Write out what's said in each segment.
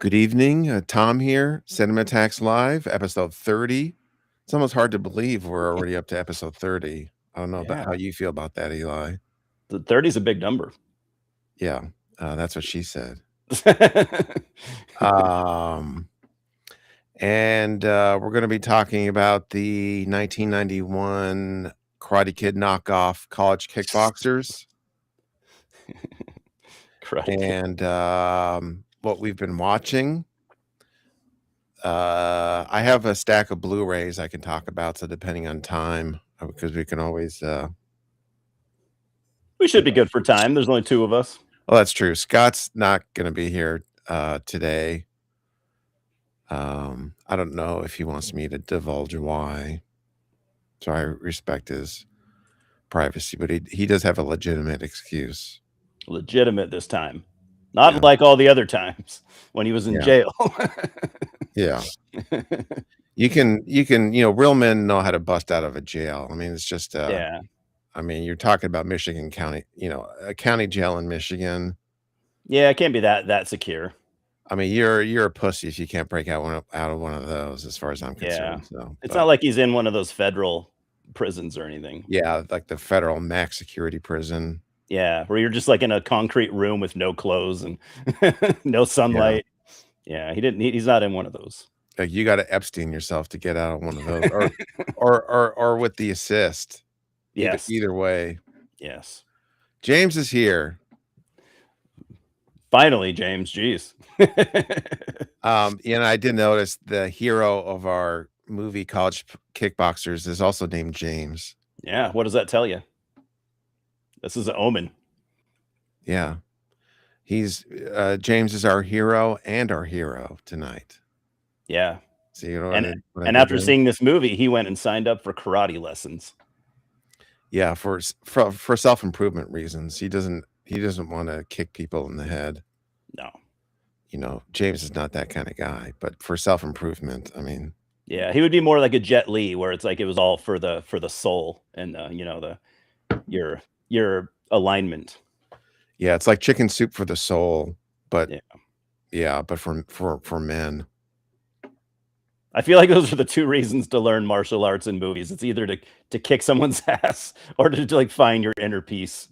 Good evening, Tom here, Cinema Attacks Live, episode 30. It's almost hard to believe we're already up to episode 30. I don't know about Yeah. how you feel about that, Eli. The 30 is a big number. Yeah, that's what she said. Um, and we're going to be talking about the 1991 Karate Kid knockoff College Kickboxers Karate Kid. and what we've been watching. I have a stack of Blu-rays I can talk about, so depending on time, because we can always We should be good for time. There's only two of us. well, that's true. Scott's not going to be here today. I don't know if he wants me to divulge why, so I respect his privacy, but he does have a legitimate excuse. Legitimate this time. Not like all the other times when he was in jail. Yeah. You can, real men know how to bust out of a jail. I mean, it's just Yeah. I mean, you're talking about Michigan County, a county jail in Michigan. Yeah, it can't be that secure. I mean, you're a pussy if you can't break out of one of those, as far as I'm concerned. So it's not like he's in one of those federal prisons or anything. Yeah, like the federal max security prison. Yeah, where you're just like in a concrete room with no clothes and no sunlight. Yeah, he's not in one of those. Like you got to Epstein yourself to get out of one of those, or with the assist. Yes. Either way. Yes. James is here. Finally, James. Jeez. I did notice the hero of our movie College Kickboxers is also named James. Yeah. What does that tell you? This is an omen. Yeah. He's James is our hero and our hero tonight. Yeah. So you know, and after seeing this movie, he went and signed up for karate lessons. Yeah, for self-improvement reasons. He doesn't want to kick people in the head. No. James is not that kind of guy, but for self-improvement, I mean. Yeah, he would be more like a Jet Li, where it's like it was all for the soul and your alignment. Yeah, it's like chicken soup for the soul, but but for men. I feel like those are the two reasons to learn martial arts in movies. It's either to kick someone's ass or to like find your inner peace.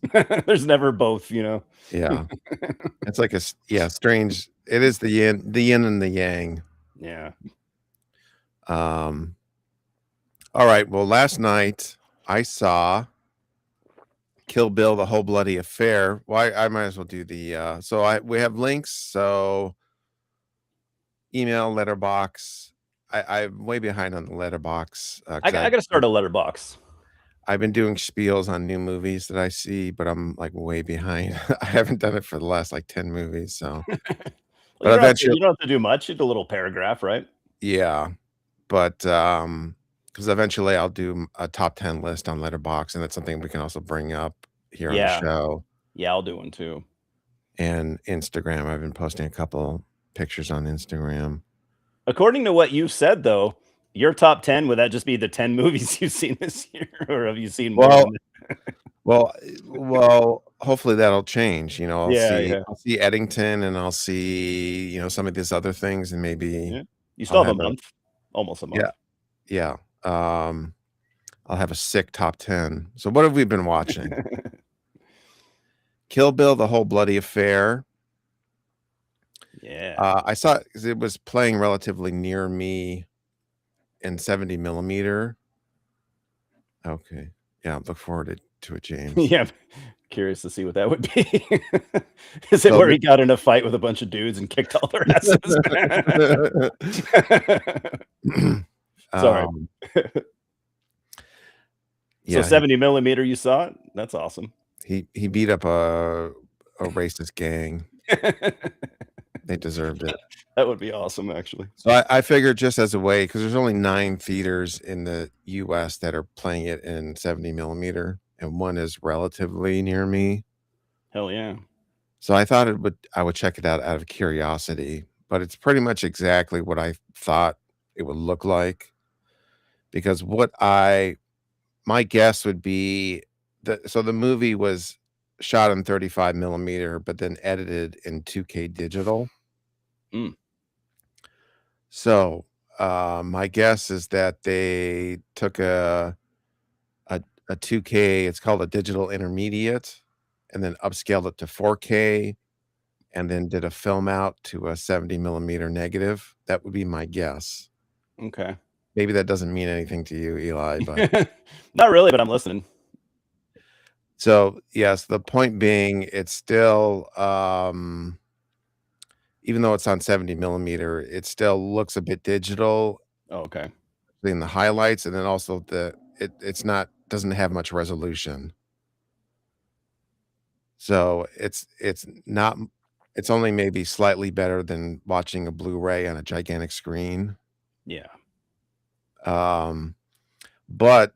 There's never both, Yeah. It's like strange. It is the yin and the yang. Yeah. All right. Well, last night I saw Kill Bill: The Whole Bloody Affair. Why I might as well do the we have links, so email, letterbox. I'm way behind on the letterbox. I got to start a letterbox. I've been doing spiels on new movies that I see, but I'm like way behind. I haven't done it for the last like 10 movies. So, but eventually, you don't have to do much. You do a little paragraph, right? Yeah, but because eventually I'll do a top 10 list on Letterboxd, and that's something we can also bring up here on the show. Yeah, I'll do one too. And Instagram, I've been posting a couple pictures on Instagram. According to what you said, though, your top 10, would that just be the 10 movies you've seen this year, or have you seen more? Well, hopefully that'll change. I'll see Eddington, and I'll see some of these other things, and maybe you still have a month, almost a month. Yeah. I'll have a sick top 10. So what have we been watching? Kill Bill: The Whole Bloody Affair. Yeah. I saw it because it was playing relatively near me in 70 millimeter. Okay. Yeah, look forward to it, James. Yeah. Curious to see what that would be. Is it where he got in a fight with a bunch of dudes and kicked all their asses? Sorry. So 70 millimeter, you saw it? That's awesome. He beat up a racist gang. They deserved it. That would be awesome, actually. So I figured, just as a way, because there's only 9 theaters in the U.S. that are playing it in 70 millimeter, and one is relatively near me. Hell yeah! So I thought I would check it out of curiosity, but it's pretty much exactly what I thought it would look like. Because my guess would be so the movie was shot in 35 millimeter, but then edited in 2K digital. So, my guess is that they took a a 2K, it's called a digital intermediate, and then upscaled it to 4K, and then did a film out to a 70 millimeter negative. That would be my guess. Okay. Maybe that doesn't mean anything to you, Eli, but Not really, but I'm listening. so, yes, the point being, it's still, even though it's on 70 millimeter, it still looks a bit digital Oh, okay. in the highlights, and then also it's not doesn't have much resolution. So, it's not it's only maybe slightly better than watching a Blu-ray on a gigantic screen. Yeah. Um, but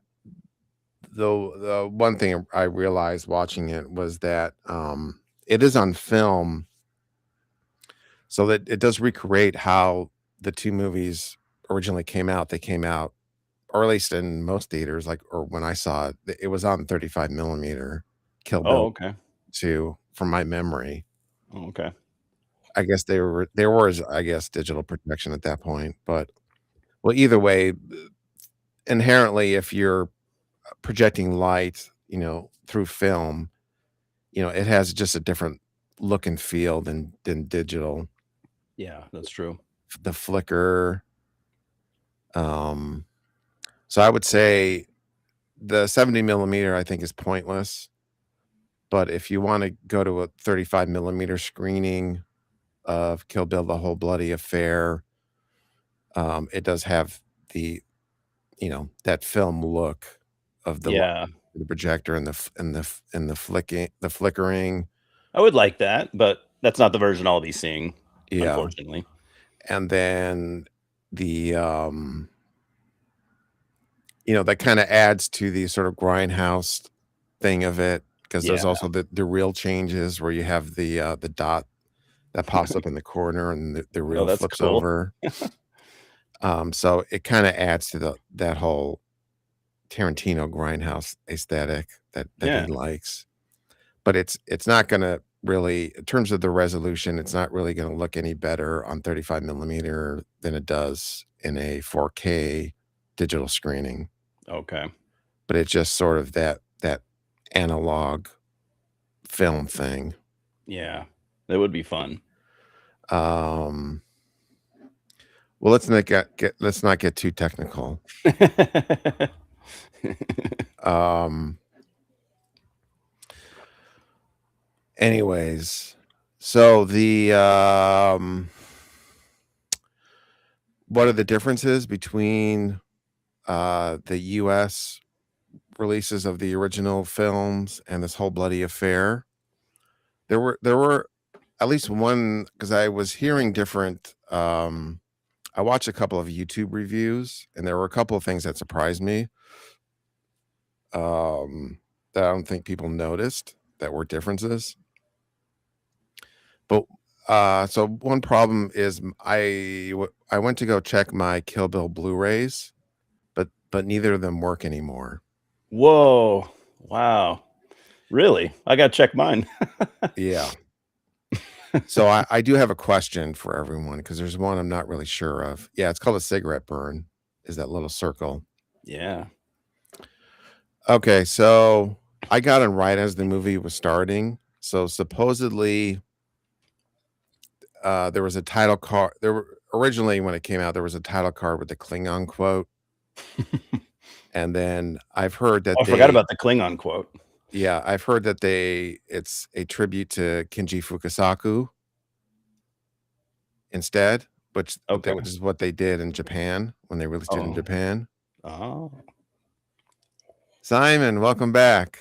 the one thing I realized watching it was that, it is on film, so that it does recreate how the 2 movies originally came out. They came out, or at least in most theaters, like, or when I saw it, it was on 35 millimeter, Kill Oh, Bill okay. 2, from my memory. Oh, okay. I guess there was, I guess, digital projection at that point, but well, either way, inherently, if you're projecting light, through film, it has just a different look and feel than digital. Yeah, that's true. The flicker, um, so I would say the 70 millimeter, I think, is pointless, but if you wanna go to a 35 millimeter screening of Kill Bill: The Whole Bloody Affair, it does have the that film look of the light, Yeah. the projector and the f and the flickering. I would like that, but that's not the version I'll be seeing, Yeah, unfortunately. and then the, that kinda adds to the sort of grindhouse thing of it, because Yeah. there's also the reel changes where you have the dot that pops up in the corner and the Oh, reel that's flips cool. over. So it kinda adds to that whole Tarantino grindhouse aesthetic that he Yeah. likes. But it's not gonna really, in terms of the resolution, it's not really gonna look any better on 35 millimeter than it does in a 4K digital screening, Okay. but it's just sort of that analog film thing. Yeah. That would be fun. Um, well, let's not get too technical. Um, anyways, so what are the differences between the US releases of the original films and this whole bloody affair? There were at least one, because I was hearing different. I watched a couple of YouTube reviews, and there were a couple of things that surprised me. That I don't think people noticed that were differences. But so one problem is I went to go check my Kill Bill Blu-rays, but neither of them work anymore. Whoa. Wow. Really? I gotta check mine. Yeah. So I do have a question for everyone, because there's one I'm not really sure of. Yeah, it's called a cigarette burn. Is that little circle? Yeah. Okay, so I got in right as the movie was starting. So supposedly, there was a title card. Originally, when it came out, there was a title card with the Klingon quote, and then I've heard Oh, that I forgot they about the Klingon quote. yeah, I've heard that it's a tribute to Kinji Fukasaku instead, Okay. which is what they did in Japan when they released it in Oh. Japan. Oh. Simon, welcome back.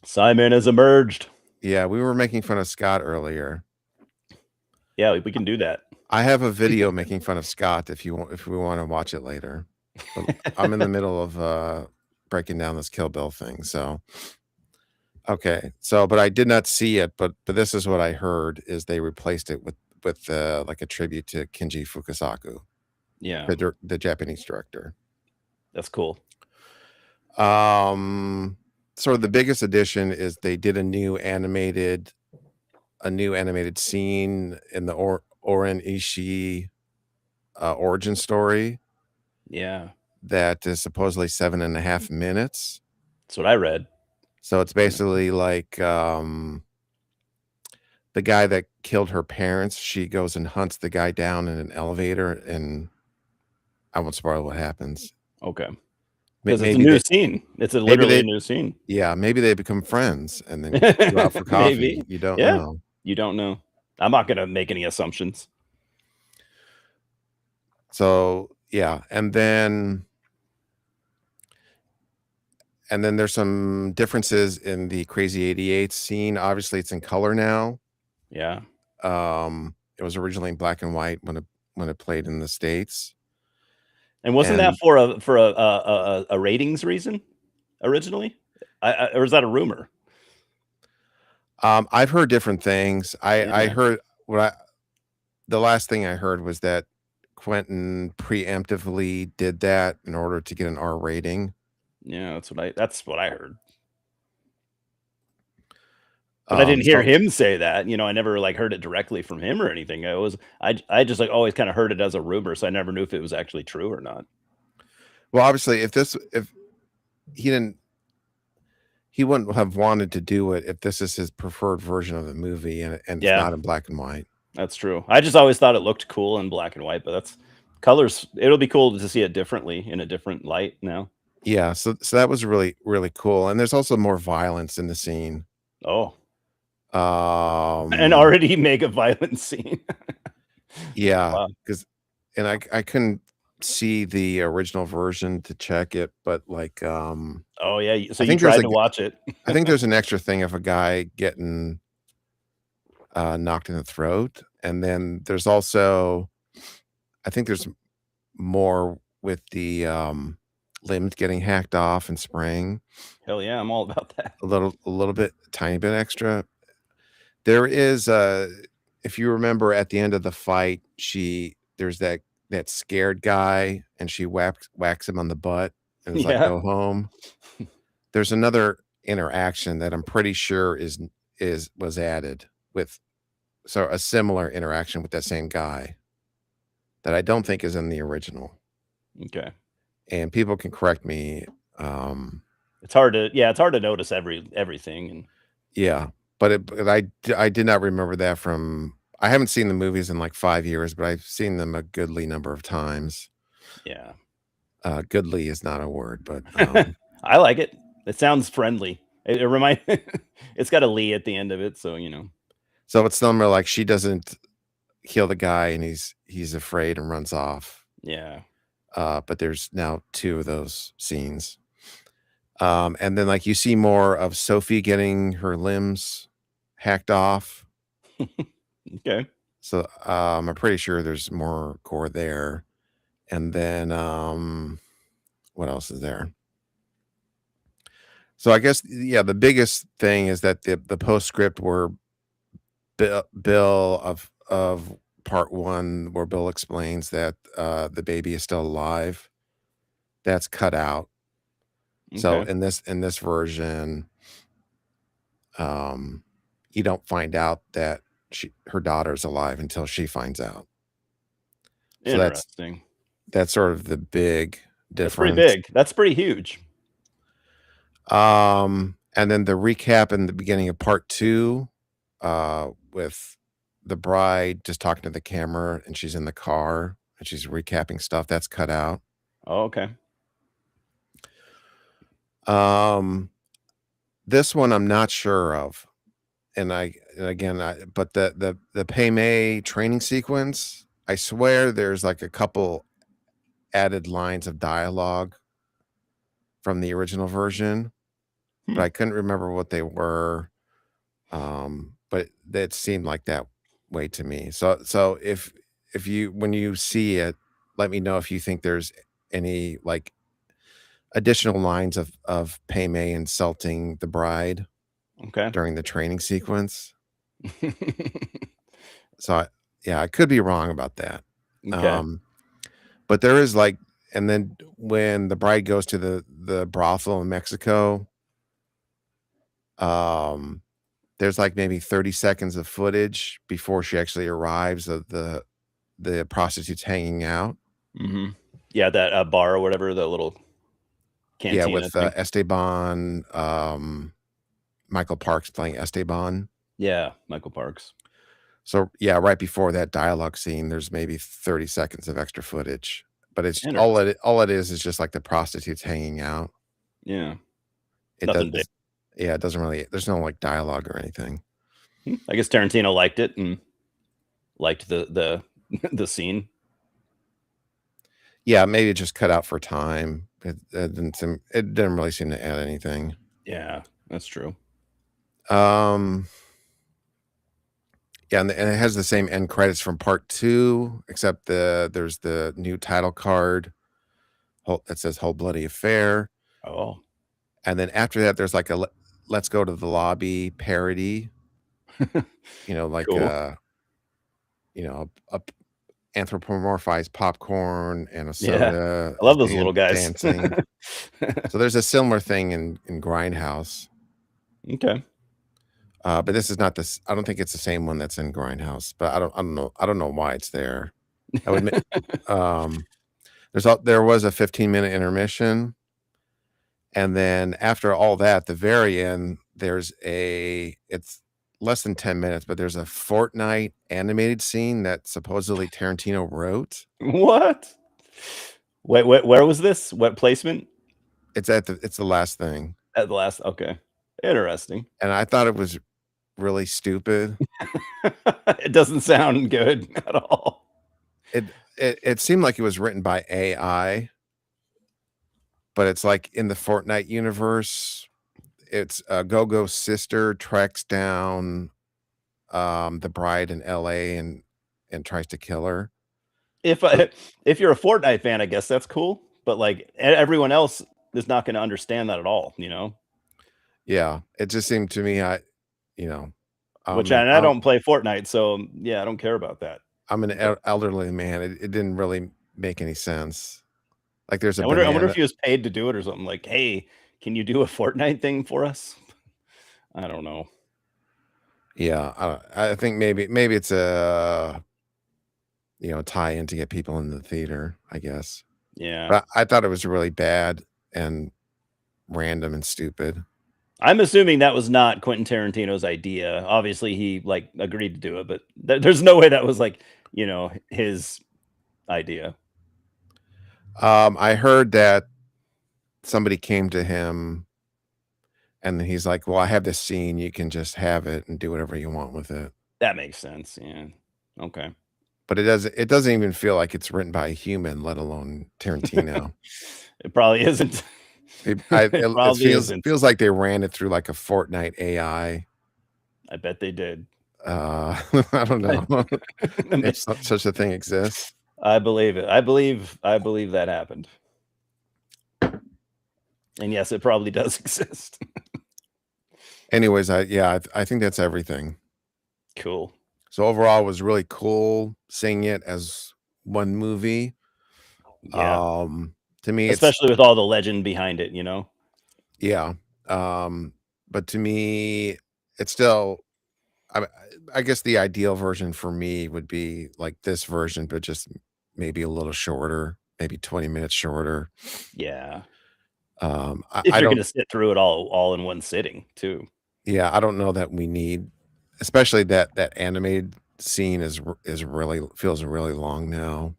Simon has emerged. Yeah, we were making fun of Scott earlier. Yeah, we can do that. I have a video making fun of Scott if we wanna watch it later. But I'm in the middle of, breaking down this Kill Bill thing, so okay. So, but I did not see it, but this is what I heard, is they replaced it with, like, a tribute to Kinji Fukasaku, Yeah, the Japanese director. that's cool. Um, sort of the biggest addition is they did a new animated scene in the Oren Ishii origin story Yeah, that is supposedly 7.5 minutes. that's what I read. So it's basically like the guy that killed her parents. She goes and hunts the guy down in an elevator, and I won't spoil what happens. Okay, because it's a Maybe new they, scene. It's maybe literally they, a new scene. yeah, maybe they become friends and then go out for coffee. Maybe. You don't Yeah, know. you don't know. I'm not gonna make any assumptions. So yeah, and then there's some differences in the Crazy 88 scene. Obviously, it's in color now. Yeah. It was originally in black and white when it played in the States. And wasn't that And for a ratings reason originally? Or is that a rumor? I've heard different things. I Yeah. heard the last thing I heard was that Quentin preemptively did that in order to get an R rating. Yeah, that's what I heard. But I didn't hear So him say that. I never like heard it directly from him or anything. I just like always kind of heard it as a rumor, so I never knew if it was actually true or not. well, obviously, if he didn't, he wouldn't have wanted to do it if this is his preferred version of the movie and it's Yeah, not in black and white. that's true. I just always thought it looked cool in black and white, but that's colors. It'll be cool to see it differently in a different light now. Yeah, so that was really, really cool. And there's also more violence in the scene. Oh, an Um, already mega violent scene. yeah, Wow. because and I couldn't see the original version to check it, but like Oh yeah. So I you think there's tried to watch it. I think there's an extra thing of a guy getting knocked in the throat, and then there's also I think there's more with the limbs getting hacked off and spraying Hell yeah, I'm all about that. a little bit, tiny bit extra. There is if you remember at the end of the fight, there's that scared guy and she whacks him on the butt and is like, Yeah. "Go home." There's another interaction that I'm pretty sure was added with so a similar interaction with that same guy that I don't think is in the original. Okay. And people can correct me. Um, It's hard to notice everything and yeah, but I did not remember that from. I haven't seen the movies in like 5 years, but I've seen them a goodly number of times. yeah. Goodly is not a word, but I like it. It sounds friendly. It remind it's got a Lee at the end of it, so so it's similar. Like she doesn't kill the guy, and he's afraid and runs off. yeah. But there's now two of those scenes. And then like you see more of Sophie getting her limbs hacked off. Okay. So I'm pretty sure there's more gore there. And then what else is there? So I guess yeah, the biggest thing is that the postscript where Bill of part one, where Bill explains that the baby is still alive, that's cut out. So Okay. in this version, you don't find out that her daughter's alive until she finds out. So Interesting. that's sort of the big That's pretty difference. big. That's pretty huge. And then the recap in the beginning of part two, with the bride just talking to the camera and she's in the car and she's recapping stuff, that's cut out. Oh, okay. This one I'm not sure of. And but the Pei Mei training sequence, I swear there's like a couple added lines of dialogue from the original version, but I couldn't remember what they were. But that seemed like that way to me. So if you when you see it, let me know if you think there's any like additional lines of Pei Mei insulting the bride Okay. during the training sequence. So I could be wrong about that. Okay. But there is like, and then when the bride goes to the brothel in Mexico, there's like maybe 30 seconds of footage before she actually arrives of the the prostitutes hanging out. Mm-hmm. Yeah, that bar or whatever, the little Yeah, cantina with thing. Esteban, Michael Parks playing Esteban. Yeah, Michael Parks. So yeah, right before that dialogue scene, there's maybe 30 seconds of extra footage, but it's Interesting. all it is just like the prostitutes hanging out. Yeah, It nothing big. does, yeah, it doesn't really. There's no like dialogue or anything. I guess Tarantino liked it and liked the the scene. Yeah, maybe it just cut out for time. It didn't really seem to add anything. Yeah, that's true. Yeah, and it has the same end credits from part 2, except there's the new title card that says "Whole Bloody Affair," Oh, and then after that, there's like a "Let's Go to the Lobby" parody. Like cool. a anthropomorphized popcorn and a Yeah, soda I love those little guys. dancing. So there's a similar thing in Grindhouse. Okay. But this is not this. I don't think it's the same one that's in Grindhouse. But I don't know. I don't know why it's there. I would. There was a 15-minute intermission, and then after all that, the very end, it's less than 10 minutes, but there's a Fortnite animated scene that supposedly Tarantino wrote. What? Wait, where was this? What placement? It's the last thing, At the last. Okay, interesting. and I thought it was really stupid. It doesn't sound good at all. It seemed like it was written by AI, but it's like in the Fortnite universe, it's Go-Go's sister tracks down the bride in LA and tries to kill her. If if you're a Fortnite fan, I guess that's cool. But like everyone else is not going to understand that at all. Yeah, it just seemed to me Which I don't play Fortnite, so yeah, I don't care about that. I'm an elderly man. It didn't really make any sense. Like there's a I wonder banana. if he was paid to do it or something. Like, hey, can you do a Fortnite thing for us? I don't know. Yeah, I think maybe it's a tie in to get people in the theater, I guess. Yeah. But I thought it was really bad and random and stupid. I'm assuming that was not Quentin Tarantino's idea. Obviously, he like agreed to do it, but there's no way that was like, his idea. I heard that somebody came to him and he's like, "Well, I have this scene. You can just have it and do whatever you want with it." That makes sense. Yeah. Okay. But it doesn't even feel like it's written by a human, let alone Tarantino. It probably isn't. It feels like they ran it through like a Fortnite AI. I bet they did. I don't know if such a thing exists. I believe it. I believe that happened. And yes, it probably does exist. Anyways, I think that's everything. Cool. So overall, it was really cool seeing it as one movie. Yeah. To me, especially with all the legend behind it, Yeah. But to me, it's still, I guess the ideal version for me would be like this version, but just maybe a little shorter, maybe 20 minutes shorter. Yeah. If you're going to sit through it all in one sitting too. Yeah. I don't know that we need, especially that animated scene feels really long now.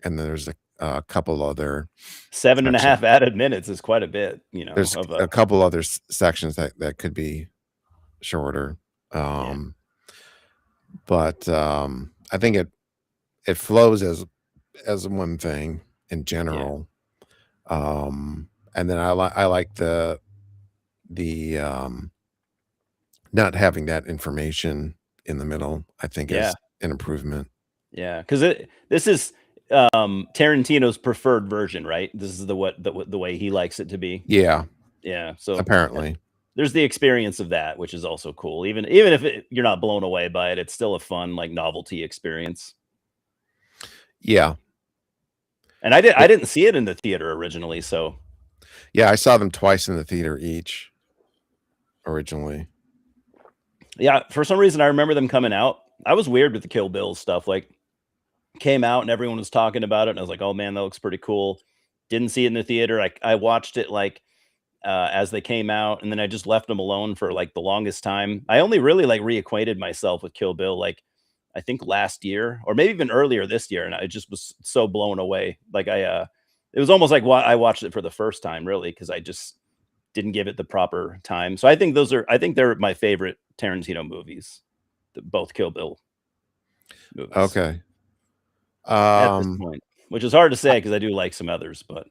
And then there's a couple other 7.5 added minutes is quite a bit, there's a couple other sections that could be shorter. But I think it flows as one thing in general. And then I like the not having that information in the middle, I think is an improvement. Yeah, because this is Tarantino's preferred version, right? This is the way he likes it to be. Yeah. Yeah. So apparently there's the experience of that, which is also cool. Even if you're not blown away by it, it's still a fun like novelty experience. Yeah. And I didn't see it in the theater originally, so yeah, I saw them twice in the theater each originally. Yeah, for some reason I remember them coming out. I was weird with the Kill Bill stuff. Like came out and everyone was talking about it, and I was like, oh man, that looks pretty cool. Didn't see it in the theater. I watched it like as they came out, and then I just left them alone for like the longest time. I only really like reacquainted myself with Kill Bill like I think last year or maybe even earlier this year, and I just was so blown away. Like it was almost like I watched it for the first time, really, because I just didn't give it the proper time. So I think they're my favorite Tarantino movies, both Kill Bill movies Okay. at this point, which is hard to say because I do like some others, but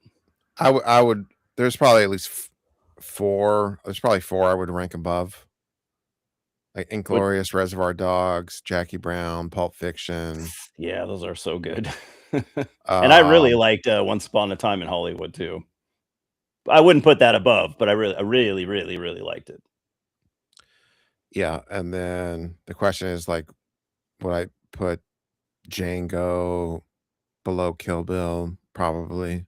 I would. There's probably at least four. There's probably four I would rank above. Like what, Inglorious, Reservoir Dogs, Jackie Brown, Pulp Fiction. yeah, those are so good. And I really Um, liked Once Upon a Time in Hollywood too. I wouldn't put that above, but I really liked it. yeah, and then the question is like, would I put Django below Kill Bill? Probably.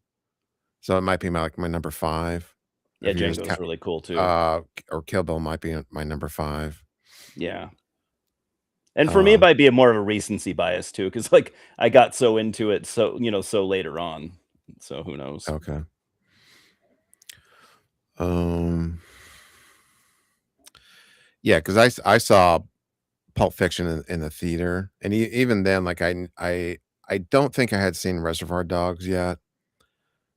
So it might be my number 5. Yeah, If you just Django's count, really cool too. or Kill Bill might be my number 5. Yeah. And for me, it Um, might be a more of a recency bias too, because like I got so into it so later on. So who knows? okay. Um, yeah, because I saw Pulp Fiction in the theater, and even then, like I don't think I had seen Reservoir Dogs yet,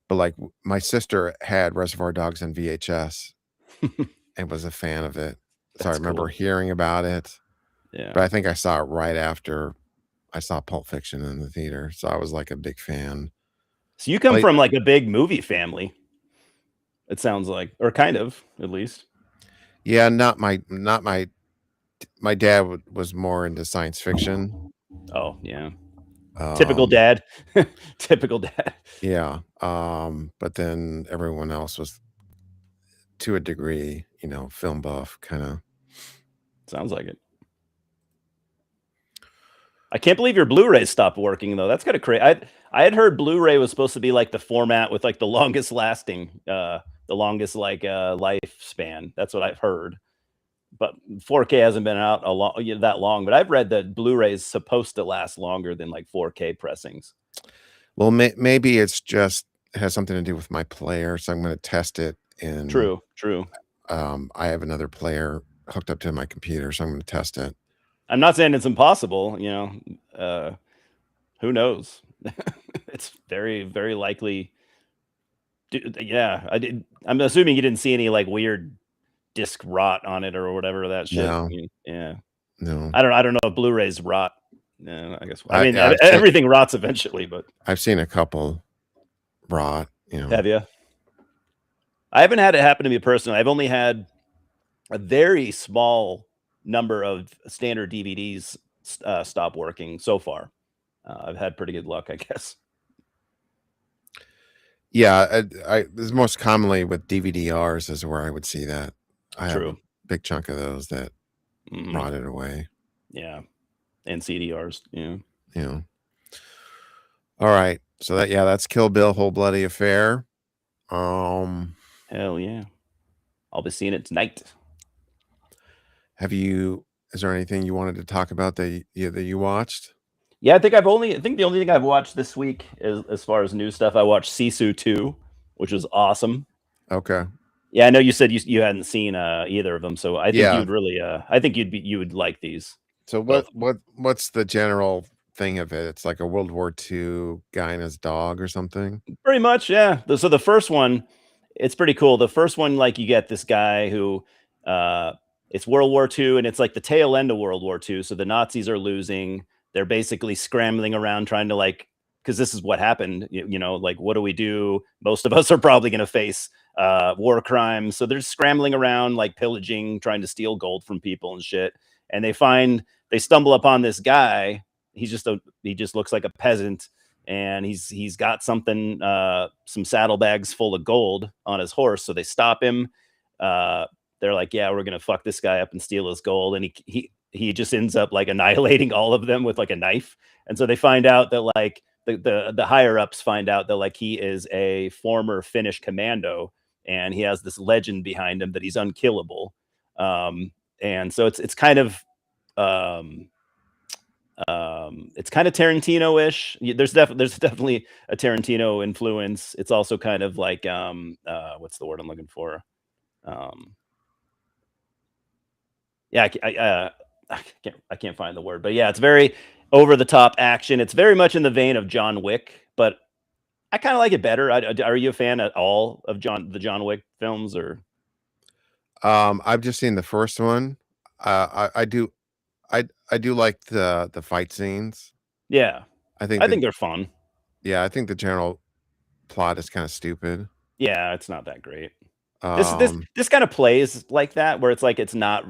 but like my sister had Reservoir Dogs in VHS and was a fan of it, so I That's remember cool. hearing about it. Yeah. But I think I saw it right after I saw Pulp Fiction in the theater, so I was like a big fan. So you come Like, from like a big movie family, it sounds like, or kind of, at least. yeah, not my dad was more into science fiction. Oh, yeah. Typical Um, dad. Typical dad. yeah, but then everyone else was to a degree, film buff kind of. Sounds like it. I can't believe your Blu-ray stopped working though. That's kind of crazy. I had heard Blu-ray was supposed to be like the format with like the longest lasting, the longest like lifespan. That's what I've heard. But 4K hasn't been out that long. But I've read that Blu-ray is supposed to last longer than like 4K pressings. Well, maybe it's just has something to do with my player, so I'm going to test it. And True, true. I have another player hooked up to my computer, so I'm going to test it. I'm not saying it's impossible. Who knows? It's very likely. Yeah, I'm assuming you didn't see any like weird disc rot on it or whatever that shit. No, Yeah, no, I don't know if Blu-rays rot. Yeah, I guess. I mean, I've seen everything rots eventually, but a couple rot. have you? I haven't had it happen to me personally. I've only had a very small number of standard DVDs stop working so far. I've had pretty good luck, I guess. Yeah, this is most commonly with DVD-Rs is where I would see that. I have a True. big chunk of those that Mhm. rotted away. Yeah, and CDRs. Yeah. You know. All right, so that's Kill Bill, Whole Bloody Affair. Um, Hell yeah. I'll be seeing it tonight. is there anything you wanted to talk about that you watched? Yeah, I think the only thing I've watched this week is as far as new stuff. I watched Sisu 2, which was awesome. Okay. Yeah, I know you said you hadn't seen either of them, so I think Yeah. you'd really I think you would like these. So Both. what's the general thing of it? It's like a World War II guy and his dog or something? Pretty much, yeah. So the first one, it's pretty cool. The first one, like you get this guy who it's World War II, and it's like the tail end of World War II. So the Nazis are losing. They're basically scrambling around trying to like, because this is what happened, like what do we do? Most of us are probably going to face war crimes. So they're scrambling around, like pillaging, trying to steal gold from people and shit. And they stumble upon this guy. He just looks like a peasant, and he's got something, some saddlebags full of gold on his horse. So they stop him. They're like, yeah, we're gonna fuck this guy up and steal his gold, and he just ends up like annihilating all of them with like a knife. And so they find out that like the higher ups find out that like he is a former Finnish commando, and he has this legend behind him that he's unkillable. And so it's kind of It's kind of Tarantino-ish. There's definitely a Tarantino influence. It's also kind of like what's the word I'm looking for? Yeah, I can't find the word, but yeah, it's very over the top action. It's very much in the vein of John Wick, but I kind of like it better. Are you a fan at all of the John Wick films, or? I've just seen the first one. I do I do like the fight scenes. Yeah, I think I that think they're fun. yeah, I think the general plot is kind of stupid. Yeah, it's not that great. Um, This kind of plays like that, where it's like it's not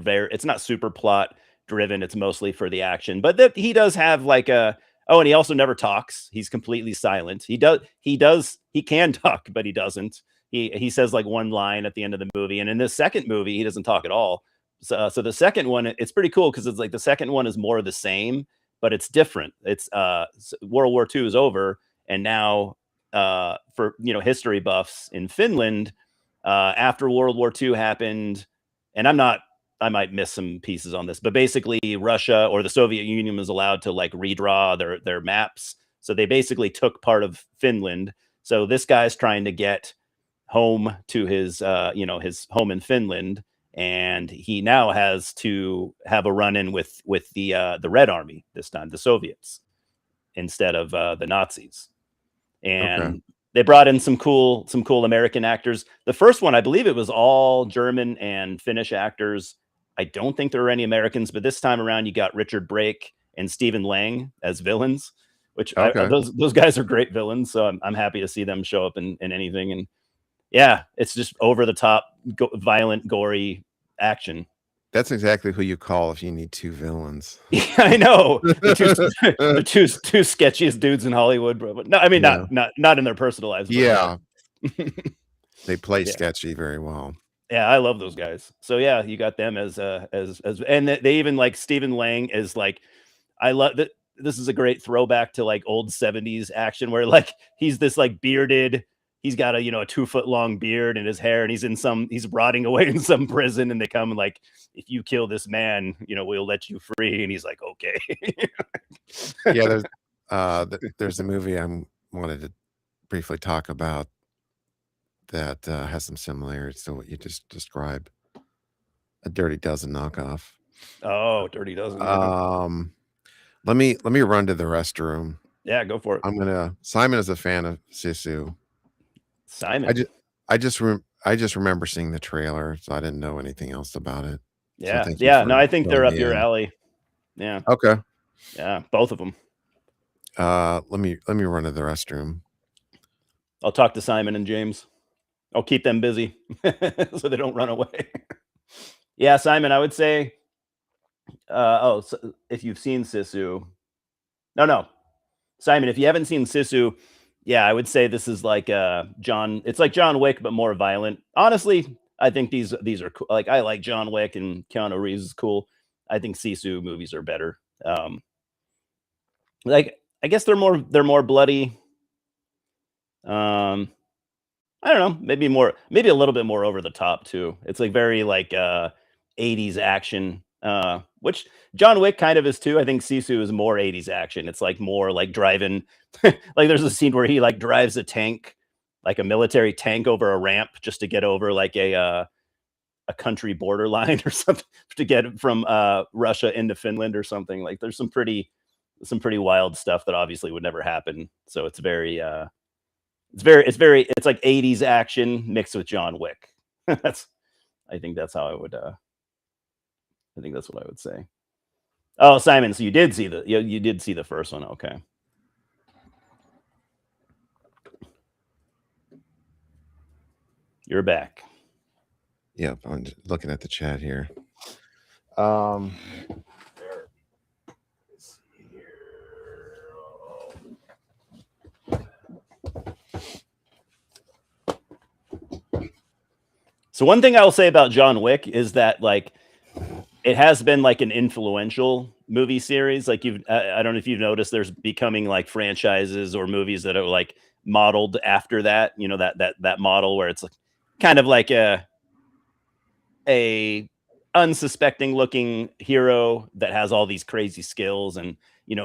super plot driven. It's mostly for the action, but he does have like a and he also never talks. He's completely silent. He can talk, but he doesn't. He says like one line at the end of the movie, and in this second movie, he doesn't talk at all. So the second one, it's pretty cool because it's like the second one is more of the same, but it's different. It's World War II is over, and now for history buffs in Finland, after World War II happened, and I might miss some pieces on this, but basically Russia or the Soviet Union was allowed to like redraw their maps. So they basically took part of Finland. So this guy's trying to get home to his his home in Finland, and he now has to have a run in with the Red Army this time, the Soviets, instead of the Nazis. okay. And they brought in some cool American actors. The first one, I believe it was all German and Finnish actors. I don't think there were any Americans, but this time around, you got Richard Brake and Stephen Lang as villains, which Okay. those guys are great villains. So I'm happy to see them show up in anything. And yeah, it's just over the top, violent, gory action. That's exactly who you call if you need two villains. Yeah, I know the two sketchiest dudes in Hollywood, bro. But no, I mean Yeah. not in their personal lives. But Yeah, yeah. they play Yeah. sketchy very well. Yeah, I love those guys. So yeah, you got them as and they even like Stephen Lang is like, I love that. This is a great throwback to like old 70s action where like he's this like bearded, he's got a 2 foot long beard in his hair, and he's rotting away in some prison, and they come and like, if you kill this man, we'll let you free. And he's like, okay. Yeah, there's a movie I wanted to briefly talk about that has some similarities to what you just described. A Dirty Dozen knockoff. Oh, Dirty Dozen. Yeah. Um, let me run to the restroom. Yeah, go for it. Simon is a fan of Sisu. Simon. I just remember seeing the trailer, so I didn't know anything else about it. So Yeah. thank you Yeah. for No, I think they're filling up me your in. alley. Yeah. Okay. Yeah. Both of them. Let me run to the restroom. I'll talk to Simon and James. I'll keep them busy so they don't run away. Yeah, Simon, I would say, so if you've seen Sisu, no, Simon, if you haven't seen Sisu, yeah, I would say this is like it's like John Wick, but more violent. Honestly, I think these are cool. Like, I like John Wick, and Keanu Reeves is cool. I think Sisu movies are better. Like, I guess they're more bloody. I don't know, maybe a little bit more over the top too. It's like very like 80s action, which John Wick kind of is too. I think Sisu is more 80s action. It's like more like driving like there's a scene where he like drives a tank, like a military tank, over a ramp just to get over like a country borderline or something, to get from Russia into Finland or something. Like there's some pretty wild stuff that obviously would never happen. So it's very it's like 80s action mixed with John Wick. I think that's how I think that's what I would say. Oh, Simon, so you did see you did see the first one. Okay. You're back. Yep, I'm just looking at the chat here. Um, So one thing I will say about John Wick is that like it has been like an influential movie series. Like I don't know if you've noticed, there's becoming like franchises or movies that are like modeled after that. That model where it's like kind of like a unsuspecting looking hero that has all these crazy skills, and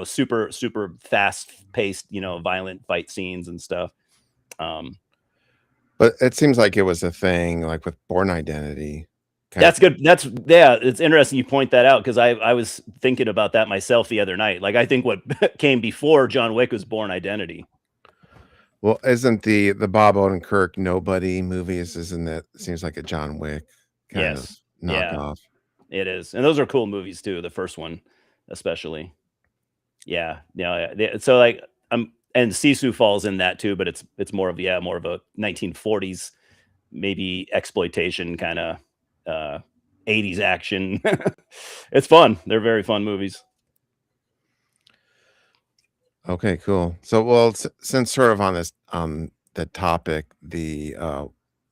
super fast paced, violent fight scenes and stuff. But it seems like it was a thing like with Born Identity. That's good. It's interesting you point that out, because I was thinking about that myself the other night. Like, I think what came before John Wick was Born Identity. Well, isn't the Bob Odenkirk Nobody movies, isn't that seems like a John Wick kind of knockoff? Yeah, it is. And those are cool movies too, the first one especially. Yeah. So like and Sisu falls in that too, but it's more of a 1940s maybe exploitation kind of 80s action. It's fun. They're very fun movies. Okay, cool. So, well, since sort of on this the topic, the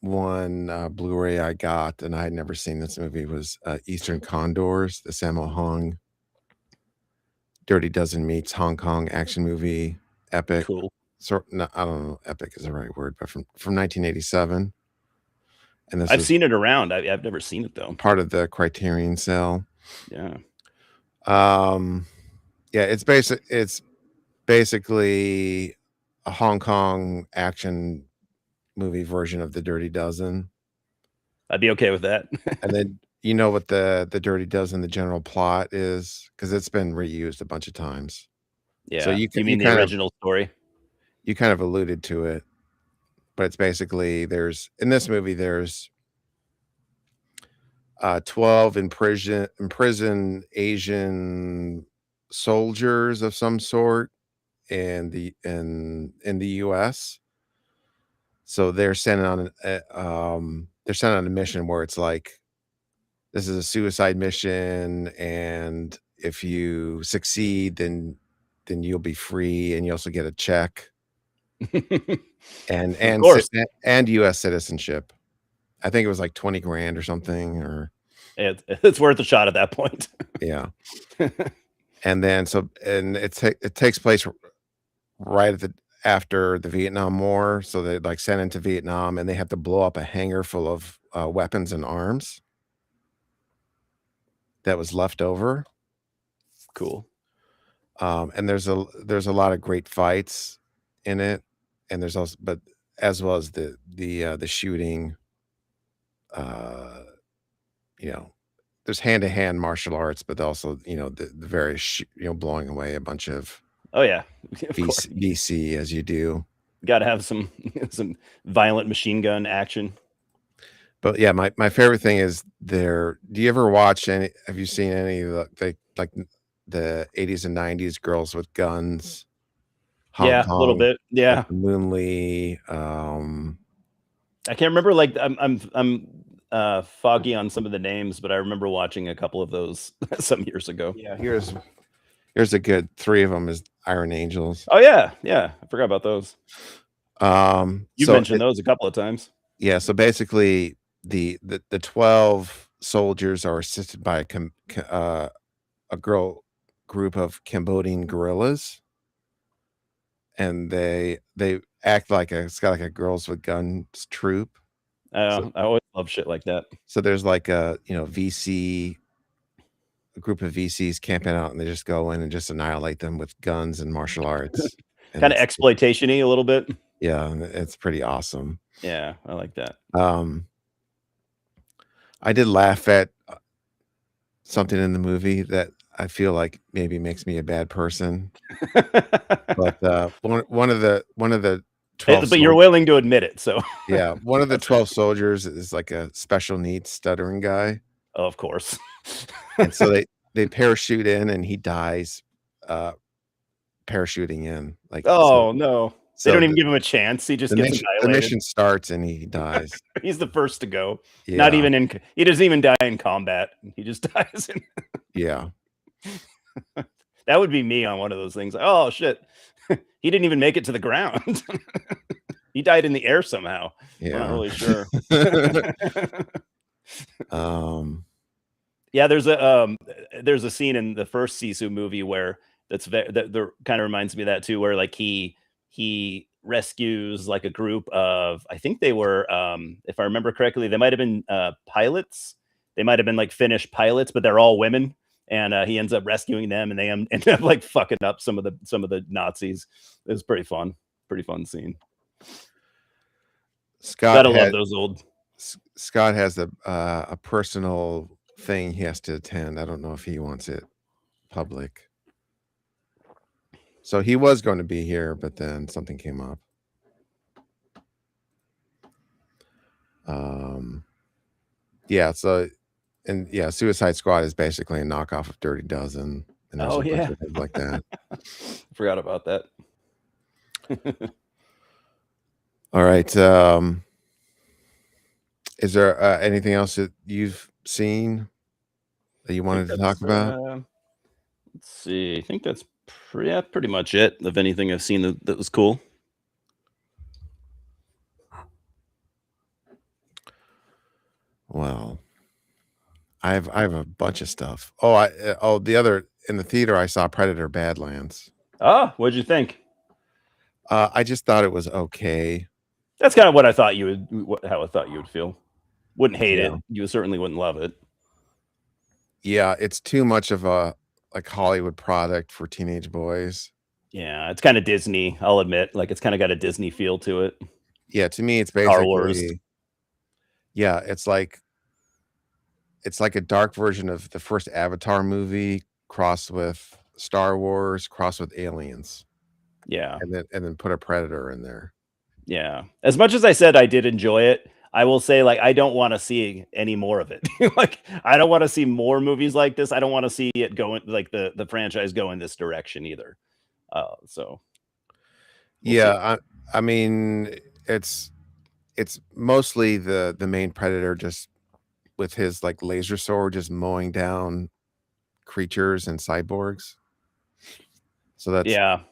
one Blu-ray I got, and I had never seen this movie, was Eastern Condors, the Sammo Hung Dirty Dozen meets Hong Kong action movie epic. Cool. No, I don't know, epic is the right word, but from 1987. And this I've seen it around. I've never seen it though. Part of the Criterion sale. Yeah. Yeah, it's basically a Hong Kong action movie version of the Dirty Dozen. I'd be okay with that. And then you know what the Dirty Dozen, the general plot is, because it's been reused a bunch of times. Yeah. So you mean the original story? You kind of alluded to it, but it's basically in this movie there's 12 imprisoned Asian soldiers of some sort in the US. So they're sent on a mission where it's like, this is a suicide mission, and if you succeed, then you'll be free, and you also get a check and US citizenship. I think it was like 20 grand or something, or it's worth a shot at that point. Yeah. And then it takes place right after the Vietnam War. So they like sent into Vietnam, and they have to blow up a hangar full of weapons and arms that was left over. Cool. And there's a lot of great fights in it, and there's also, but as well as the shooting. There's hand-to-hand martial arts, but also the various blowing away a bunch of VC as you do. Got to have some violent machine gun action. But yeah, my favorite thing is do you ever watch have you seen any of the 80s and 90s Girls with Guns? Hong Kong, a little bit. Yeah. Like Moonlee. I can't remember, like I'm foggy on some of the names, but I remember watching a couple of those some years ago. Yeah, here's a good 3 of them is Iron Angels. Oh yeah, I forgot about those. You've mentioned those a couple of times. Yeah, so basically the 12 soldiers are assisted by a group of Cambodian guerrillas, and they act like it's got like a Girls with Guns troop. I always love shit like that. So there's like a group of VCs camping out, and they just go in and just annihilate them with guns and martial arts. Kind of exploitation-y a little bit. Yeah, it's pretty awesome. Yeah, I like that. I did laugh at something in the movie that I feel like maybe makes me a bad person. But one of the 12 but you're willing to admit it, so yeah, one of the 12 soldiers is like a special needs stuttering guy. Oh, of course. And so they parachute in, and he dies parachuting in. Like, no. They don't even give him a chance. He just gets annihilated. The mission starts and he dies. He's the first to go. Yeah. He doesn't even die in combat. He just dies in. Yeah. That would be me on one of those things. Like, oh shit. He didn't even make it to the ground. He died in the air somehow. Yeah. I'm not really sure. Yeah, there's a scene in the first Sisu movie where that kind of reminds me of that too, where like he rescues like a group of, I think they were, if I remember correctly, they might have been pilots. They might have been like Finnish pilots, but they're all women. and he ends up rescuing them, and they end up like fucking up some of the Nazis. It was pretty fun scene. Gotta love those old. Scott has a personal thing he has to attend. I don't know if he wants it public. So he was going to be here, but then something came up. Yeah, so and yeah, Suicide Squad is basically a knockoff of Dirty Dozen, and there's a bunch of things like that. Forgot about that. All right. Is there anything else that you've seen that you wanted to talk about? Let's see. I think that's pretty much it of anything I've seen that was cool. Well, I have a bunch of stuff. Oh, the other in the theater I saw Predator Badlands. Ah, what'd you think? I just thought it was okay. That's kind of what I thought how I thought you would feel. Wouldn't hate it. You certainly wouldn't love it. Yeah, it's too much of a like Hollywood product for teenage boys. Yeah, it's kind of Disney, I'll admit. Like it's kind of got a Disney feel to it. Yeah, to me it's basically Star Wars. Yeah, it's like a dark version of the first Avatar movie crossed with Star Wars, crossed with Aliens. Yeah. And then put a Predator in there. Yeah. As much as I said I did enjoy it, I will say like I don't want to see any more of it. Like I don't want to see more movies like this. I don't want to see it going like the franchise go in this direction either. So yeah, I mean it's mostly the main Predator just with his like laser sword just mowing down creatures and cyborgs. So that's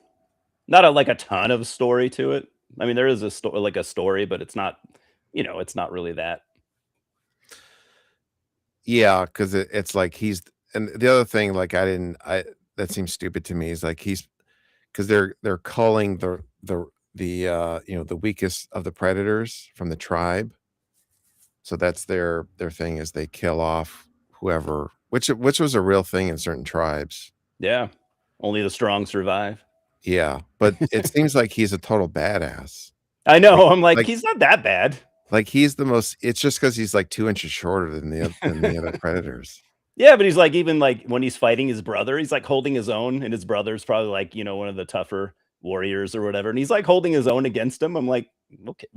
not like a ton of story to it. I mean, there is a story, but it's not, it's not really that. Yeah, because it's like and the other thing, like that seems stupid to me is like because they're culling the the weakest of the predators from the tribe. So that's their thing is they kill off whoever, which was a real thing in certain tribes. Yeah, only the strong survive. Yeah, but it seems like he's a total badass. I know. I'm like he's not that bad. Like he's the most. It's just because he's like 2 inches shorter than the other predators. Yeah, but he's like even like when he's fighting his brother, he's like holding his own, and his brother's probably like one of the tougher warriors or whatever, and he's like holding his own against him. I'm like, okay,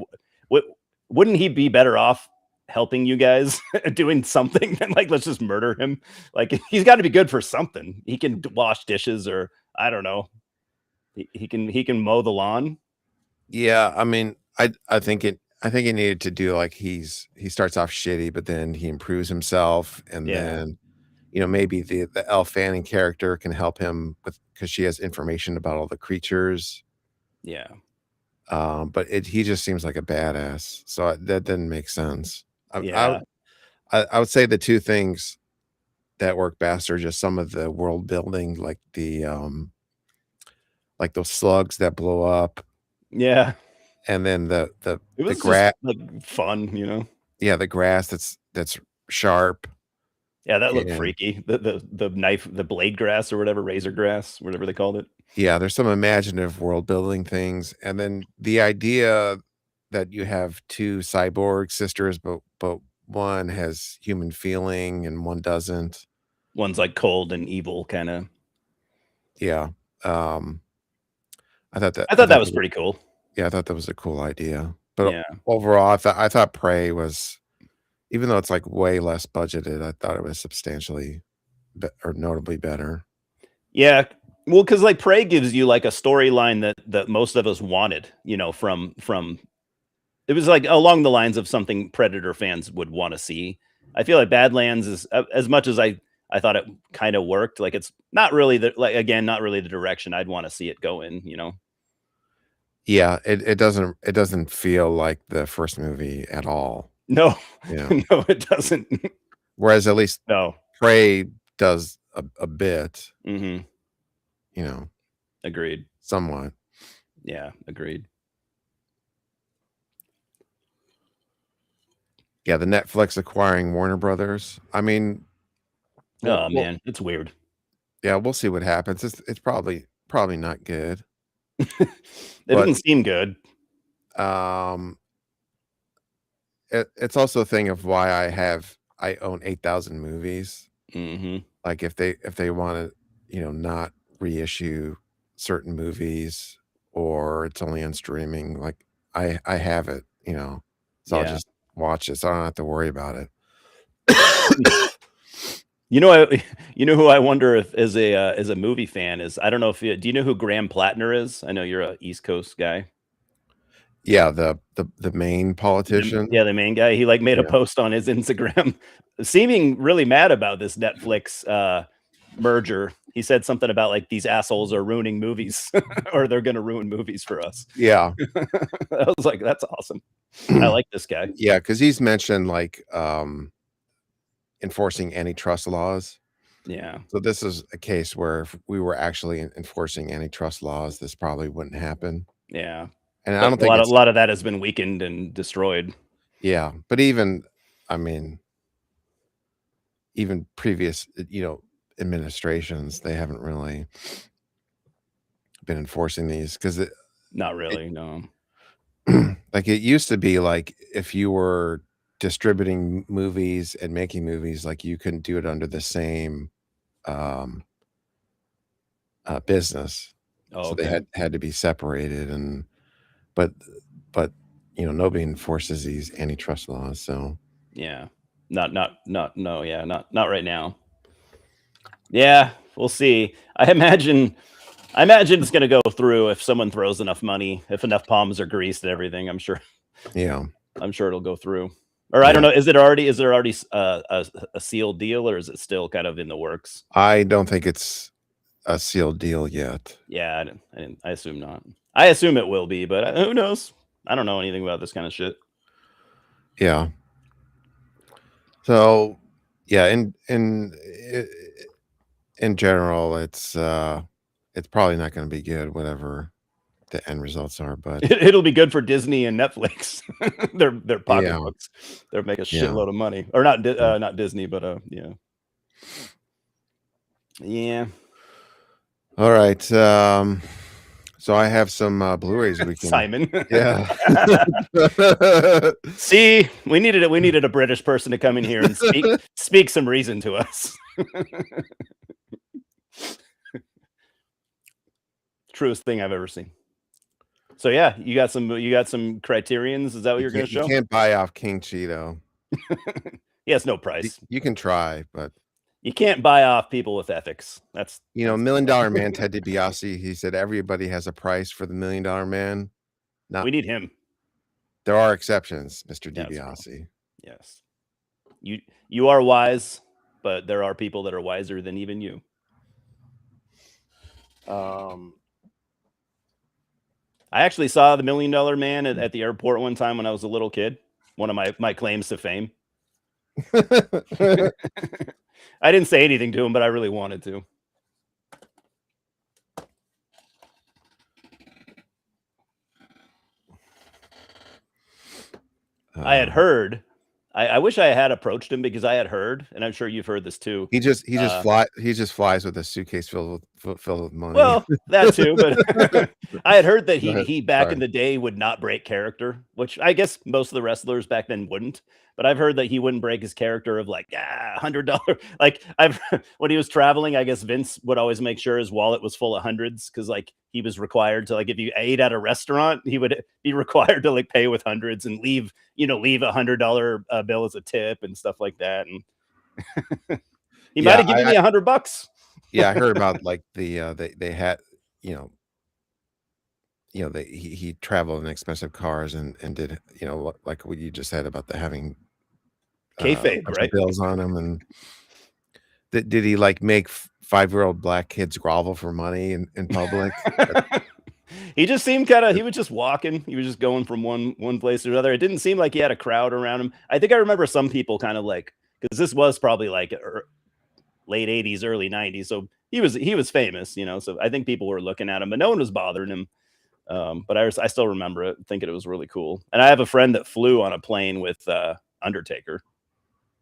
wouldn't he be better off helping you guys doing something than like let's just murder him? Like he's got to be good for something. He can wash dishes, or I don't know. He can mow the lawn. Yeah, I mean, I think he needed to do like he starts off shitty, but then he improves himself, and then maybe the Elle Fanning character can help him with because she has information about all the creatures. Yeah. But he just seems like a badass, so that didn't make sense. Yeah. I would say the two things that work best are just some of the world building, like like those slugs that blow up. Yeah. And then the grass, like fun, Yeah, the grass that's sharp. Yeah, that looked freaky. The knife, the blade grass or whatever, razor grass, whatever they called it. Yeah, there's some imaginative world building things, and then the idea that you have two cyborg sisters, but one has human feeling and one doesn't. One's like cold and evil, kind of. Yeah, I thought that was pretty cool. Yeah, I thought that was a cool idea. But overall, I thought Prey was, even though it's like way less budgeted, I thought it was substantially or notably better. Yeah, well, because like Prey gives you like a storyline that most of us wanted, from it was like along the lines of something Predator fans would want to see. I feel like Badlands is as much as I thought it kind of worked. Like it's not really not really the direction I'd want to see it go in. Yeah, it doesn't feel like the first movie at all. No, yeah, no, it doesn't. Whereas at least Prey does a bit. Mm-hmm. Agreed. Somewhat. Yeah, agreed. Yeah, the Netflix acquiring Warner Brothers. I mean, Oh man, it's weird. Yeah, we'll see what happens. It's probably not good. It But didn't seem good. um it's also a thing of why I own 8,000 movies. Hmm. Like if they want to, not reissue certain movies or it's only on streaming, like I have it, so I'll Yeah. just watch it. So I don't have to worry about it. You know, you know who I wonder if is a movie fan is. I don't know if do you know who Graham Plattner is? I know you're a East Coast guy. Yeah, the main Yeah, politician. the main guy. He like made a Yeah. post on his Instagram, seeming really mad about this Netflix merger. He said something about like these assholes are ruining movies, or they're going to ruin movies for us. Yeah. I was like, that's awesome. I like this guy. Yeah, because he's mentioned like enforcing antitrust laws. Yeah. So this is a case where if we were actually enforcing antitrust laws, this probably wouldn't happen. Yeah. And I But don't think a it's lot of that has been weakened and destroyed. yeah, but even I mean, even previous, administrations, they haven't really been enforcing these because Not really. No. like it used to be like if you were distributing movies and making movies, like you couldn't do it under the same um business. Oh, So they okay. had to be separated but but nobody enforces these antitrust laws. So Yeah. No, yeah, not right now. Yeah, we'll see. I imagine it's gonna go through if someone throws enough money, if enough palms are greased and everything. yeah, I'm sure it'll go through. Or I don't yeah. know, is there already a sealed deal, or is it still kind of in the works? I don't think it's a sealed deal yet. Yeah, I assume not. I assume it will be, but who knows? I don't know anything about this kind of shit. Yeah. So yeah, in general, it's probably not going to be good, whatever the end results are. But It'll be good for Disney and Netflix. Their yeah, pocketbooks. They'll make a yeah. shitload of money. Or not Yeah. not Disney, but yeah. Yeah. All right. So I have some Blu-rays we can. Simon. Yeah. See, we needed a British person to come in here and speak some reason to us. Truest thing I've ever seen. So yeah, you got some criterions. Is that what you're going to You show? can't buy off King Cheeto. He has no price. You can try, but You can't buy off people with ethics. That's $1 Million Man Ted DiBiase. He said everybody has a price for the $1 Million Man. Not we need him. there are exceptions, Mr. Yes, DiBiase. yes. You are wise, but there are people that are wiser than even you. I actually saw the $1 Million Man at the airport one time when I was a little kid. One of my claims to fame. I didn't say anything to him, but I really wanted to. I had heard. I wish I had approached him because I had heard, and I'm sure you've heard this too. He just flies with a suitcase filled with money. Well, that too, but I had heard that he back Sorry. in the day would not break character, which I guess most of the wrestlers back then wouldn't. But I've heard that he wouldn't break his character of like $100. Like when he was traveling, I guess Vince would always make sure his wallet was full of hundreds because like he was required to like if you ate at a restaurant, he would be required to like pay with hundreds and leave $100 bill as a tip and stuff like that. And he might have given me $100. Yeah, I heard about like the they had he traveled in expensive cars and did like what you just said about the having Kayfabe, right? bills on him. And did he like make 5-year-old black kids grovel for money in public? He just seemed he was just walking. He was just going from one place to another. It didn't seem like he had a crowd around him. I think I remember some people kind of like, because this was probably like late 80s, early 90s. So he was famous, so I think people were looking at him, but no one was bothering him. But I still remember it, thinking it was really cool. And I have a friend that flew on a plane with Undertaker.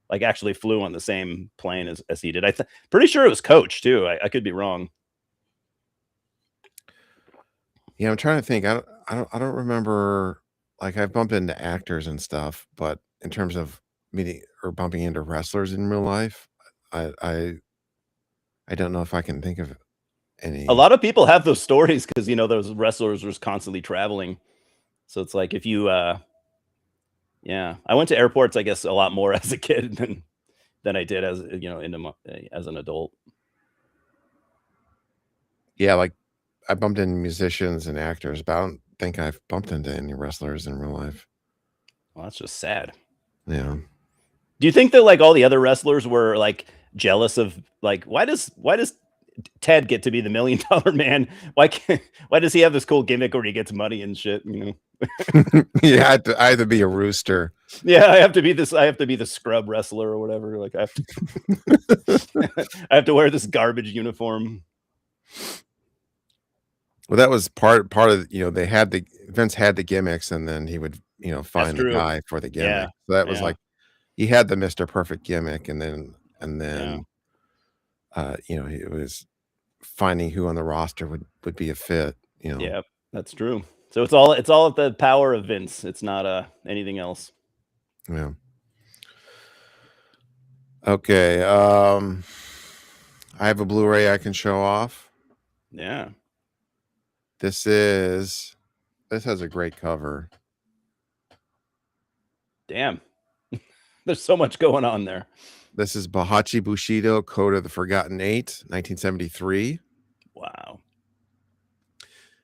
like actually flew on the same plane as he did. Pretty sure it was Coach too. I could be wrong. Yeah, I'm trying to think. I don't remember. Like I've bumped into actors and stuff, but in terms of meeting or bumping into wrestlers in real life, I I I don't know if I can think of A any. lot of people have those stories because those wrestlers were constantly traveling. So it's like if you yeah, I went to airports, I guess, a lot more as a kid than I did as as an adult. Yeah, like I bumped into musicians and actors, but I don't think I've bumped into any wrestlers in real life. Well, that's just sad. Yeah. Do you think that like all the other wrestlers were like jealous of like why does Ted get to be the $1 million man? Why does he have this cool gimmick where he gets money and shit? Yeah, I had to be a rooster. Yeah, I have to be this. I have to be the scrub wrestler or whatever. Like I have to, I have to wear this garbage uniform. Well, that was part of, they had Vince had the gimmicks, and then he would, That's find the true. guy for the Yeah, gimmick. So that was yeah, like he had the Mr. Perfect gimmick, and then yeah, it was finding who on the roster would be a fit. yeah. That's true. So it's all at the power of Vince. It's not anything else. Yeah. Okay, I have a Blu-ray I can show off. Yeah. This has a great cover. Damn. There's so much going on there. This is Bahachi Bushido, Code of the Forgotten Eight, 1973. Wow.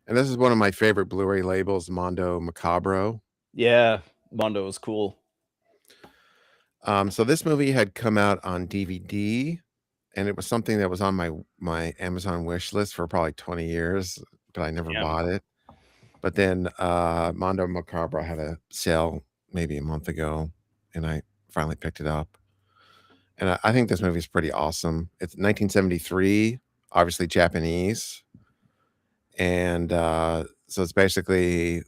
And this is one of my favorite Blu-ray labels, Mondo Macabro. Yeah, Mondo was cool. So this movie had come out on DVD, and it was something that was on my Amazon wish list for probably 20 years, but I never Yeah. bought it. But then Mondo Macabro had a sale maybe a month ago, and I finally picked it up. And I think this movie is pretty awesome. It's 1973, obviously Japanese. And so it's basically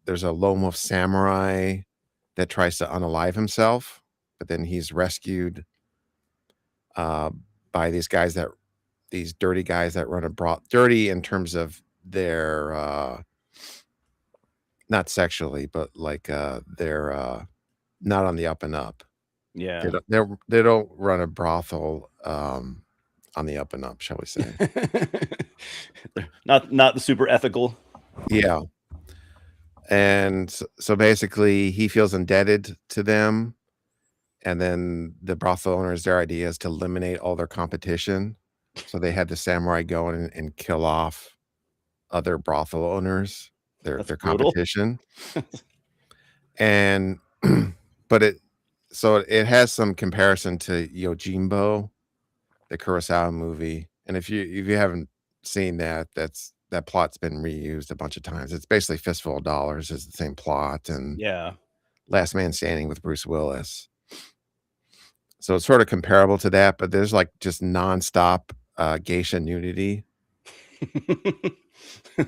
there's a lone wolf samurai that tries to unalive himself, but then he's rescued uh, by these dirty guys that run a brothel. Dirty in terms of their not sexually, but like they're not on the up and up. Yeah. They don't run a brothel on the up and up, shall we say? Not the super ethical. Yeah. And so basically, he feels indebted to them, and then the brothel owners, their idea is to eliminate all their competition. So they had the samurai go in and kill off other brothel owners, their That's their brutal. competition. And but it has some comparison to Yojimbo, the Kurosawa movie. And if you haven't seen that, that plot's been reused a bunch of times. It's basically Fistful of Dollars is the same plot, and Yeah. Last Man Standing with Bruce Willis. So it's sort of comparable to that, but there's like just nonstop geisha nudity,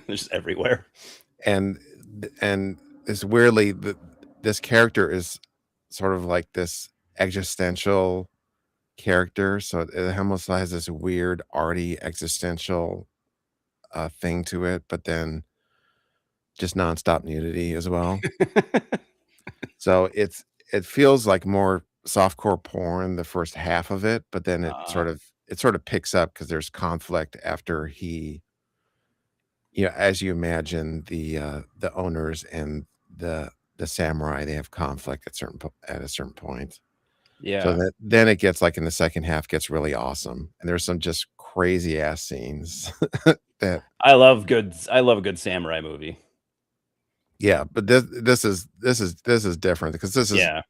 Just everywhere. and it's this character is sort of like this existential character, so it almost has this weird arty existential thing to it, but then just nonstop nudity as well. So it feels like more softcore porn the first half of it, but then it sort of picks up because there's conflict after as you imagine the owners and the samurai, they have conflict at a certain point. So Yeah. then it gets like in the second half gets really awesome, and there's some just crazy ass scenes that I love a good samurai movie. yeah, but this is different because this is, Yeah.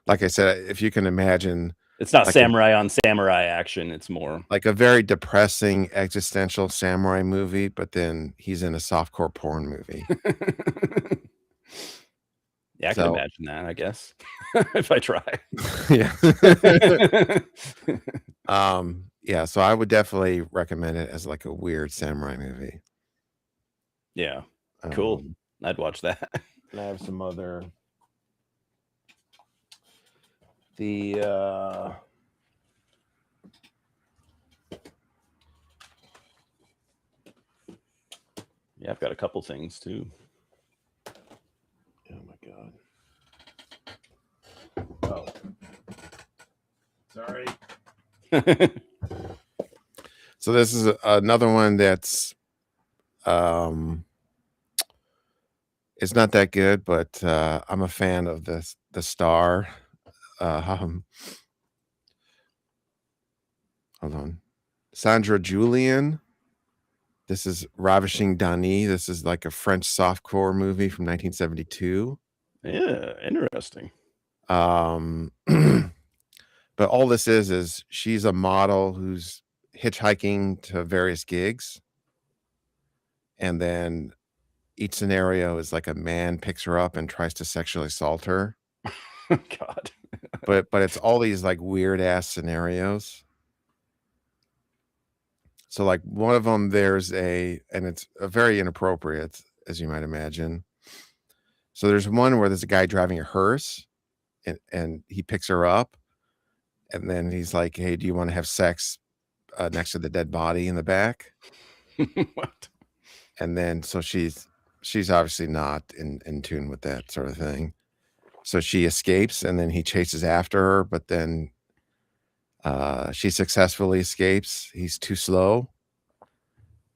like I said, if you can imagine It's not like a samurai on samurai action. It's more. like a very depressing existential samurai movie, but then he's in a softcore porn movie. Yeah, I could So imagine that, I guess. If I try. yeah. Yeah, so I would definitely recommend it as like a weird samurai movie. Yeah. Cool. Um, I'd watch that. and I have some other The yeah, I've got a couple things too. Oh my god. Oh. Sorry. So this is another one that's it's not that good, but I'm a fan of the star. Hold on. Sandra Julian. This is Ravishing Dani. This is like a French softcore movie from 1972. Yeah, interesting. But all this is she's a model who's hitchhiking to various gigs. And then each scenario is like a man picks her up and tries to sexually assault her. God. But it's all these like weird ass scenarios. So like one of them, and it's a very inappropriate, as you might imagine. So there's one where there's a guy driving a hearse and he picks her up and then he's like, hey, do you want to have sex next to the dead body in the back? What? And then so she's obviously not in tune with that sort of thing. So she escapes and then he chases after her, but then she successfully escapes. He's too slow.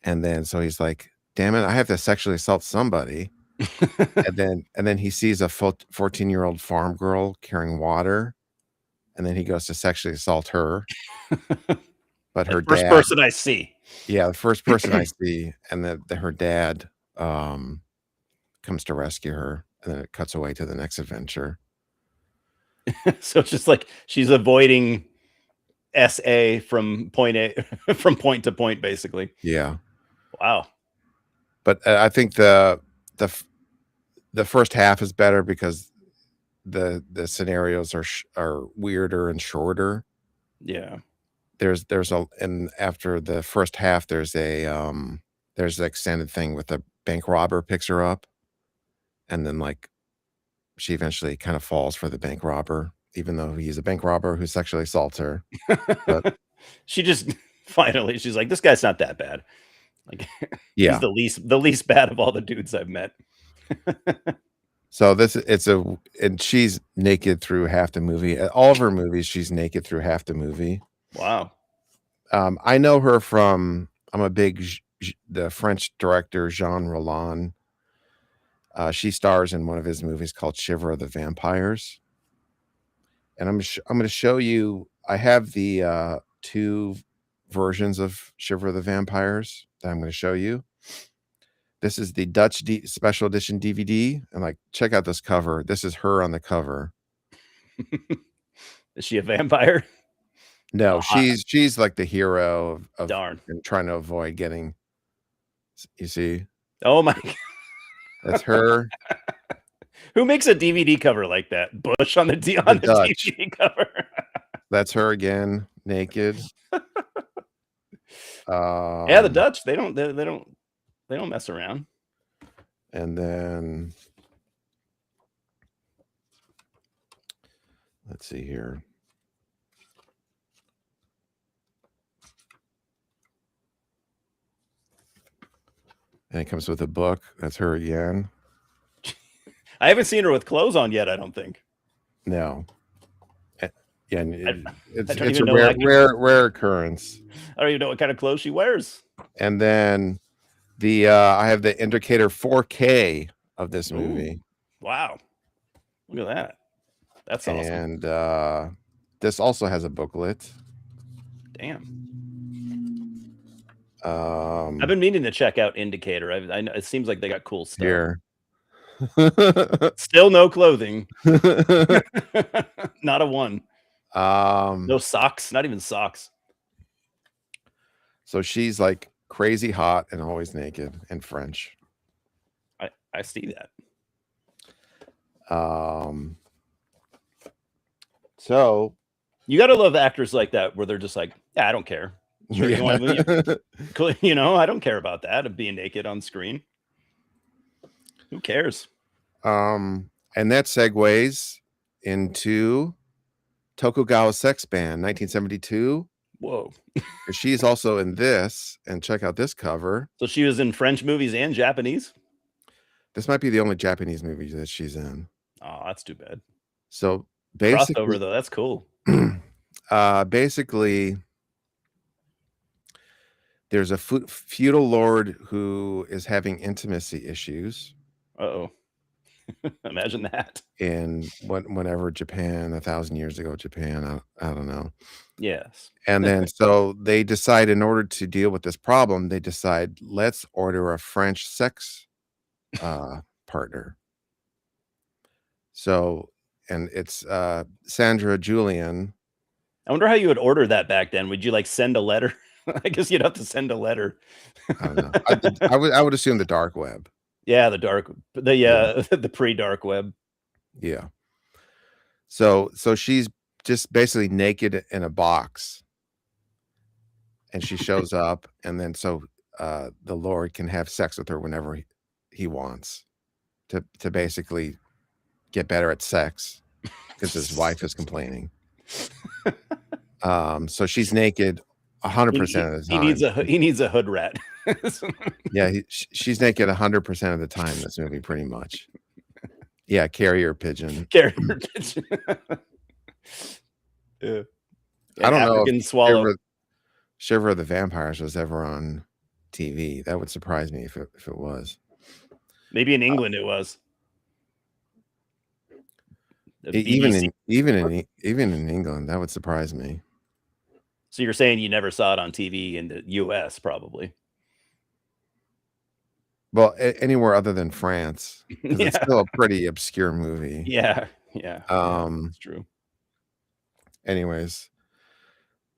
And then so he's like, damn it, I have to sexually assault somebody. and then he sees a 14-year-old farm girl carrying water. And then he goes to sexually assault her. But her First dad, person I see. yeah, the first person I see, and her dad comes to rescue her, and then it cuts away to the next adventure. So it's just like she's avoiding SA from point to point, basically. Yeah. Wow. But I think the first half is better because the scenarios are weirder and shorter. Yeah. And after the first half, there's an extended thing with a bank robber picks her up, and then like she eventually kind of falls for the bank robber, even though he's a bank robber who sexually assaults her. But she just finally she's like, this guy's not that bad. Like, yeah, he's the least bad of all the dudes I've met. so and she's naked through half the movie. All of her movies, she's naked through half the movie. Wow. I know her from, I'm a big, the French director, Jean Roland. She stars in one of his movies called Shiver of the Vampires. And I'm going to show you, I have the 2 versions of Shiver of the Vampires that I'm going to show you. This is the Dutch special edition DVD. And like, check out this cover. This is her on the cover. Is she a vampire? No, she's like the hero of darn and trying to avoid getting, you see? Oh my God. That's her. Who makes a DVD cover like that? Bush on the DVD cover. That's her again, naked. Yeah, the Dutch, they don't mess around. And then let's see here. And it comes with a book. That's her again. I haven't seen her with clothes on yet, I don't think. No. Yeah, it's a rare occurrence. I don't even know what kind of clothes she wears. And then I have the indicator 4K of this movie. Ooh, wow. Look at that. That's awesome. And this also has a booklet. Damn. I've been meaning to check out Indicator. I know it seems like they got cool stuff. Here. Still no clothing. Not a one. No socks, not even socks. So she's like crazy hot and always naked and French. I see that. So you got to love actors like that where they're just like, yeah, I don't care. Sure, yeah. I don't care about that of being naked on screen. Who cares? And that segues into Tokugawa Sex Band, 1972. Whoa. She's also in this, and check out this cover. So she was in French movies and Japanese? This might be the only Japanese movie that she's in. Oh, that's too bad. So Crossover basically, though, that's cool. basically, there's a feudal lord who is having intimacy issues Uh-oh. Imagine that. in whenever Japan, 1,000 years ago, Japan, I don't know. Yes. And then so they decide, in order to deal with this problem, they decide, let's order a French sex partner. So, and it's Sandra Julian. I wonder how you would order that back then. Would you like send a letter? I guess you'd have to send a letter. I don't know. I would assume the dark web. Yeah, the Yeah. the pre-dark web. Yeah. So she's just basically naked in a box, and she shows up, and then so the Lord can have sex with her whenever he wants to basically get better at sex because his wife is complaining. So she's naked 100% of the time. He needs a hood rat. Yeah, she's naked 100% of the time in this movie, pretty much. Yeah, carrier pigeon. Carrier pigeon. Yeah. I don't know African if swallow. Shiver of the Vampires was ever on TV. That would surprise me if it was. Maybe in England it was. Even in England, that would surprise me. So you're saying you never saw it on TV in the US, probably? Well, anywhere other than France, because it's Yeah. still a pretty obscure movie. Yeah. That's true. Anyways,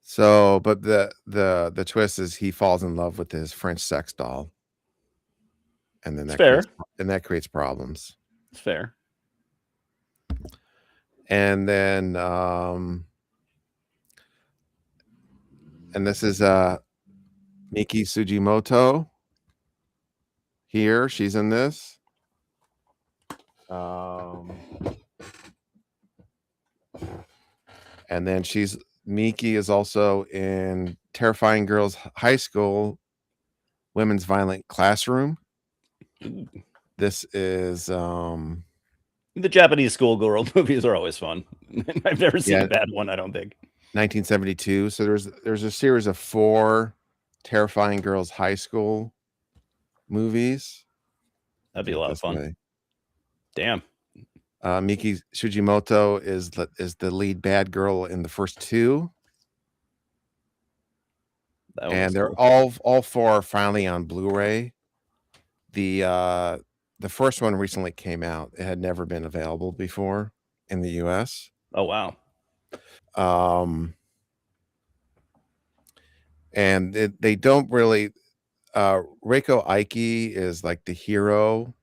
so but the twist is he falls in love with his French sex doll, and then that creates problems. It's fair. And then and this is Miki Sugimoto. Here, she's in this. And then Miki is also in Terrifying Girls High School Women's Violent Classroom. This is the Japanese schoolgirl movies are always fun. I've never seen a bad one, I don't think. 1972. So there's a series of 4 Terrifying Girls High School movies. That'd be a lot of fun. Damn. Miki Sugimoto is the lead bad girl in the first 2. And they're all 4 are finally on Blu-ray. The first one recently came out. It had never been available before in the US. Oh wow. And they don't really Reiko Aiki is like the hero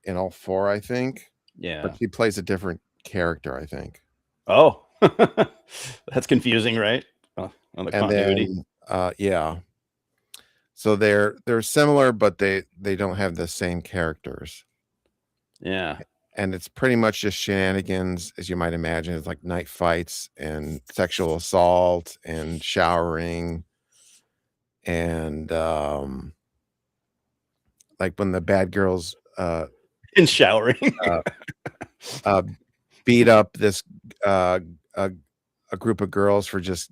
in all 4, I think. Yeah. But she plays a different character, I think. Oh. That's confusing, right? On the continuity. Then, yeah. So they're similar, but they don't have the same characters. Yeah. And it's pretty much just shenanigans, as you might imagine. It's like night fights and sexual assault and showering. And like when the bad girls in showering beat up this a group of girls for just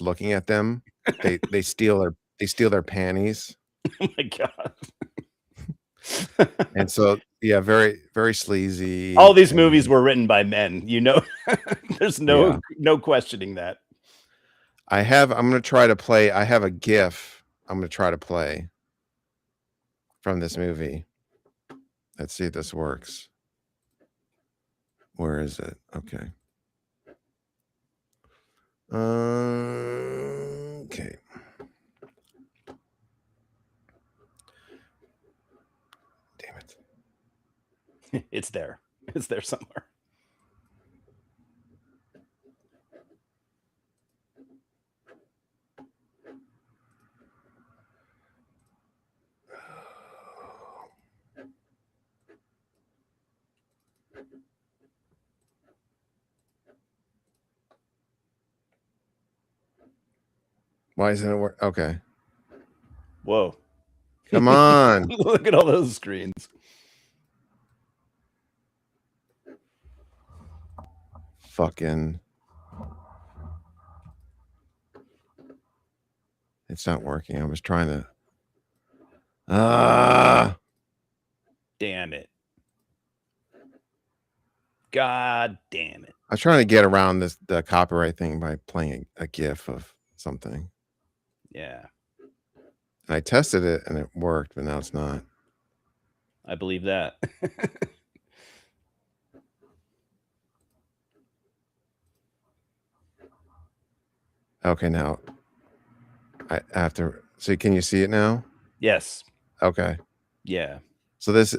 looking at them. They steal their panties. Oh my god. And so yeah, very, very sleazy. All these movies were written by men, there's no questioning that. I'm going to try to play. I have a GIF I'm going to try to play from this movie. Let's see if this works. Where is it? Okay. Okay. Damn it. It's there. It's there somewhere. Why isn't it work? Okay. Whoa. Come on. Look at all those screens. Fucking. It's not working. I was trying to. Damn it. God damn it. I was trying to get around the copyright thing by playing a GIF of something. Yeah. And I tested it and it worked, but now it's not. I believe that. Okay, now I have to. So can you see it now? Yes. Okay. Yeah. So this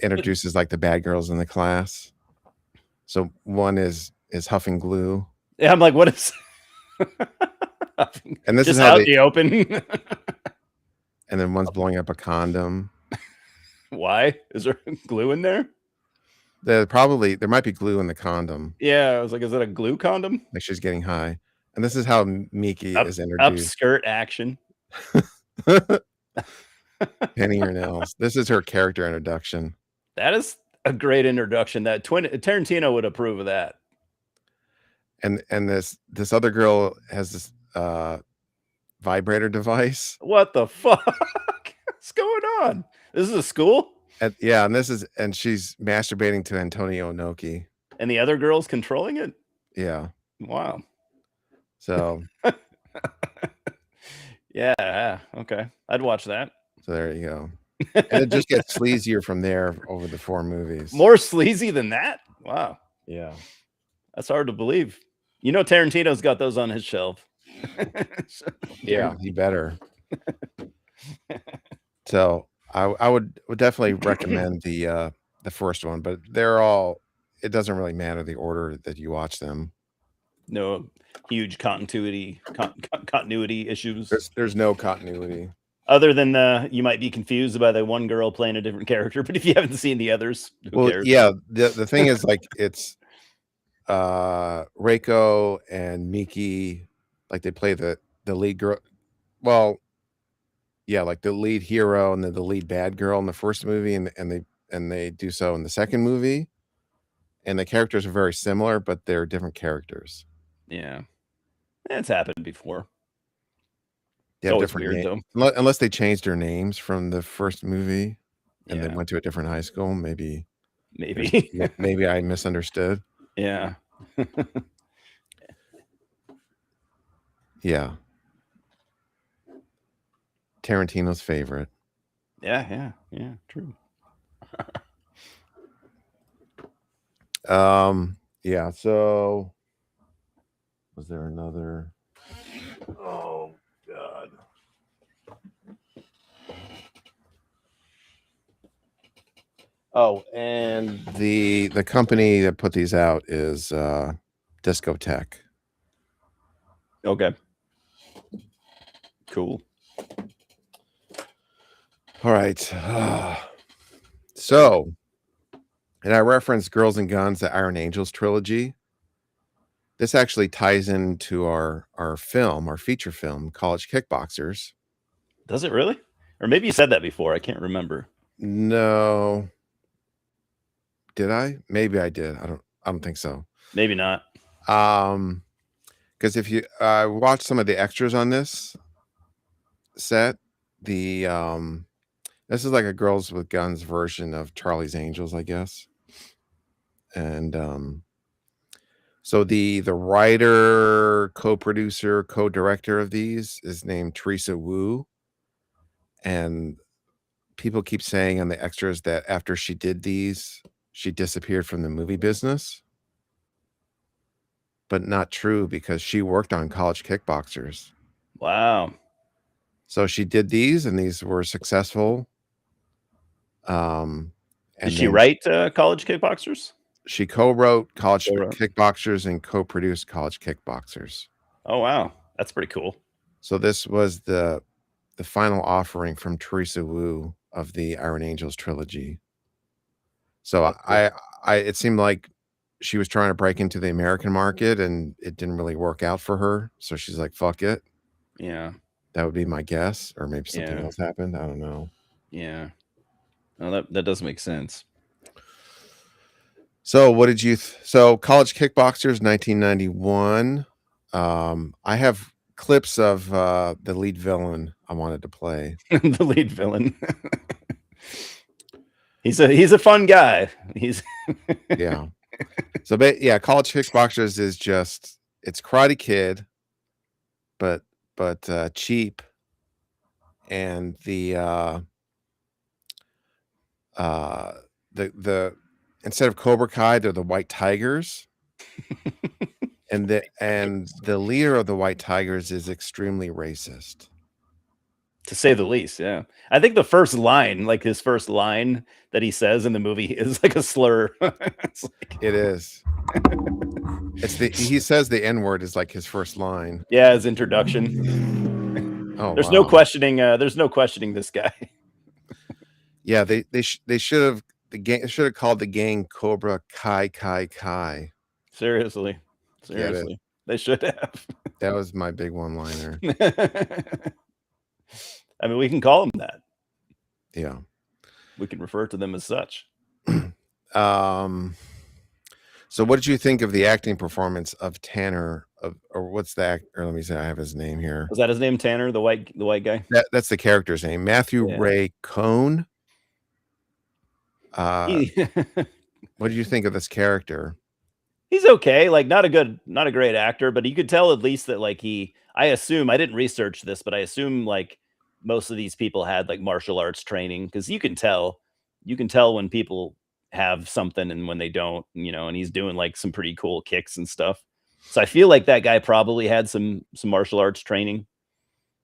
introduces like the bad girls in the class. So one is huffing glue. Yeah, I'm like, what is And this just is how out they the open? and then one's blowing up a condom. Why? Is there glue in there? There might be glue in the condom. Yeah, I was like, is that a glue condom? Like she's getting high. And this is how Miki is introduced. Upskirt action. Painting her nails. This is her character introduction. That is a great introduction. That Tarantino would approve of that. And this other girl has this vibrator device. What the fuck? What's going on? This is a school? And she's masturbating to Antonio Inoki. And the other girl's controlling it? Yeah. Wow. So yeah, okay. I'd watch that. So there you go. And it just gets sleazier from there over the 4 movies. More sleazy than that? Wow. Yeah. That's hard to believe. You know Tarantino's got those on his shelf. Yeah, he better. So I would definitely recommend the first one, but it doesn't really matter the order that you watch them. No huge continuity issues. There's no continuity. Other than you might be confused by the one girl playing a different character, but if you haven't seen the others, who cares? Yeah, the thing is like it's Reiko and Miki, like they play the lead girl. Well, yeah, like the lead hero and the lead bad girl in the first movie, and they do so in the second movie. And the characters are very similar, but they're different characters. Yeah, it's happened before. They have different names, unless they changed their names from the first movie and they went to a different high school. Maybe I misunderstood. Yeah. Yeah. Tarantino's favorite. Yeah, true. Yeah, so was there another? Oh God. Oh, and the company that put these out is Discotheque. Okay. Cool. All right. So, and I referenced Girls and Guns, the Iron Angels trilogy. This actually ties into our feature film, College Kickboxers. Does it really? Or maybe you said that before. I can't remember. No. Did I? Maybe I did. I don't think so. Maybe not. Because if you watch some of the extras on this set, this is like a Girls with Guns version of Charlie's Angels, I guess. And so the writer, co-producer, co-director of these is named Teresa Wu. And people keep saying on the extras that after she did these, she disappeared from the movie business. But not true, because she worked on College Kickboxers. Wow. So she did these, and these were successful. Did she write College Kickboxers? She co-wrote College Kickboxers and co-produced College Kickboxers. Oh, wow. That's pretty cool. So this was the final offering from Teresa Wu of the Iron Angels trilogy. So it seemed like she was trying to break into the American market, and it didn't really work out for her. So she's like, fuck it. Yeah. That would be my guess, or maybe something Yeah. else happened. I don't know. Yeah. No, that does make sense. So what did you so College Kickboxers 1991. I have clips of the lead villain I wanted to play. The lead villain. He's a fun guy. He's Yeah. So yeah, College Kickboxers is just it's Karate Kid, but cheap, and the instead of Cobra Kai, they're the White Tigers. And the leader of the White Tigers is extremely racist. to say the least, yeah. I think the first line, like his first line that he says in the movie is like a slur. It's like, It is. He says the N-word is like his first line. yeah, his introduction. Oh, There's wow. no questioning. There's no questioning this guy. Yeah, they should have called the gang Cobra Kai. Seriously, they should have. That was my big one-liner. I mean, we can call them that. Yeah. We can refer to them as such. So what did you think of the acting performance of Tanner or what's that? Or let me see, I have his name here. Was that his name, Tanner, the white guy? That's the character's name. Matthew Ray Cohn. What did you think of this character? He's okay, like not a great actor, but you could tell at least that like I assume, I didn't research this, but I assume like most of these people had like martial arts training, because you can tell when people have something and when they don't, and he's doing like some pretty cool kicks and stuff. So I feel like that guy probably had some martial arts training.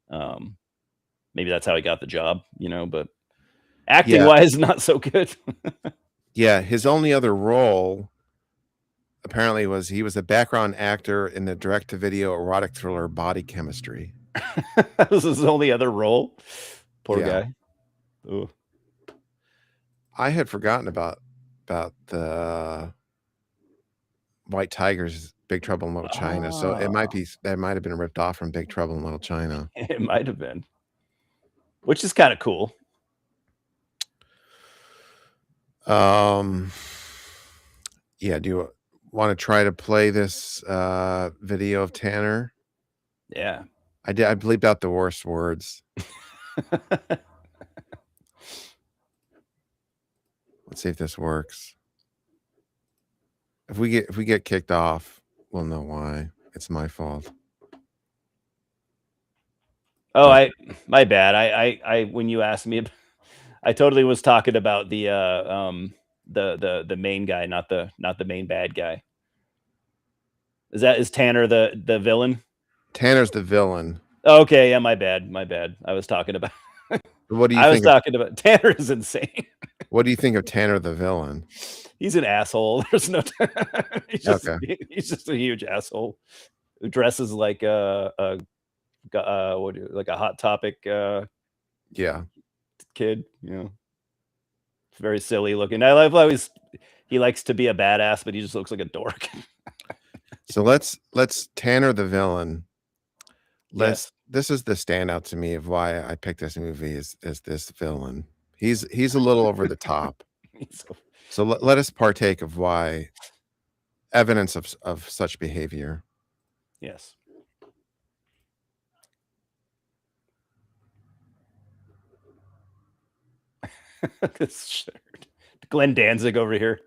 Maybe that's how he got the job, but acting wise, not so good. Yeah, his only other role apparently was he was a background actor in the direct-to-video erotic thriller Body Chemistry. That was his only other role. Poor guy. Ooh. I had forgotten about the White Tigers, Big Trouble in Little China. So that might have been ripped off from Big Trouble in Little China. It might have been, which is kind of cool. Yeah. Do you want to try to play this video of Tanner? Yeah. I bleeped out the worst words. Let's see if this works. If we get kicked off, we'll know why. It's my fault. Oh, my bad. I when you asked me, I totally was talking about the main guy, not the main bad guy. Is Tanner the villain? Tanner's the villain. Okay, yeah, my bad. I was talking about. What do you? I was talking about Tanner is insane. What do you think of Tanner the villain? He's an asshole. There's no. He's just a huge asshole who dresses like like a Hot Topic. Yeah. Kid, it's very silly looking. I love how he likes to be a badass, but he just looks like a dork. So let's Tanner the villain. Yes. This is the standout to me of why I picked this movie is this villain. He's a little over the top. So let us partake of why evidence of such behavior. Yes. This shirt. Glenn Danzig over here.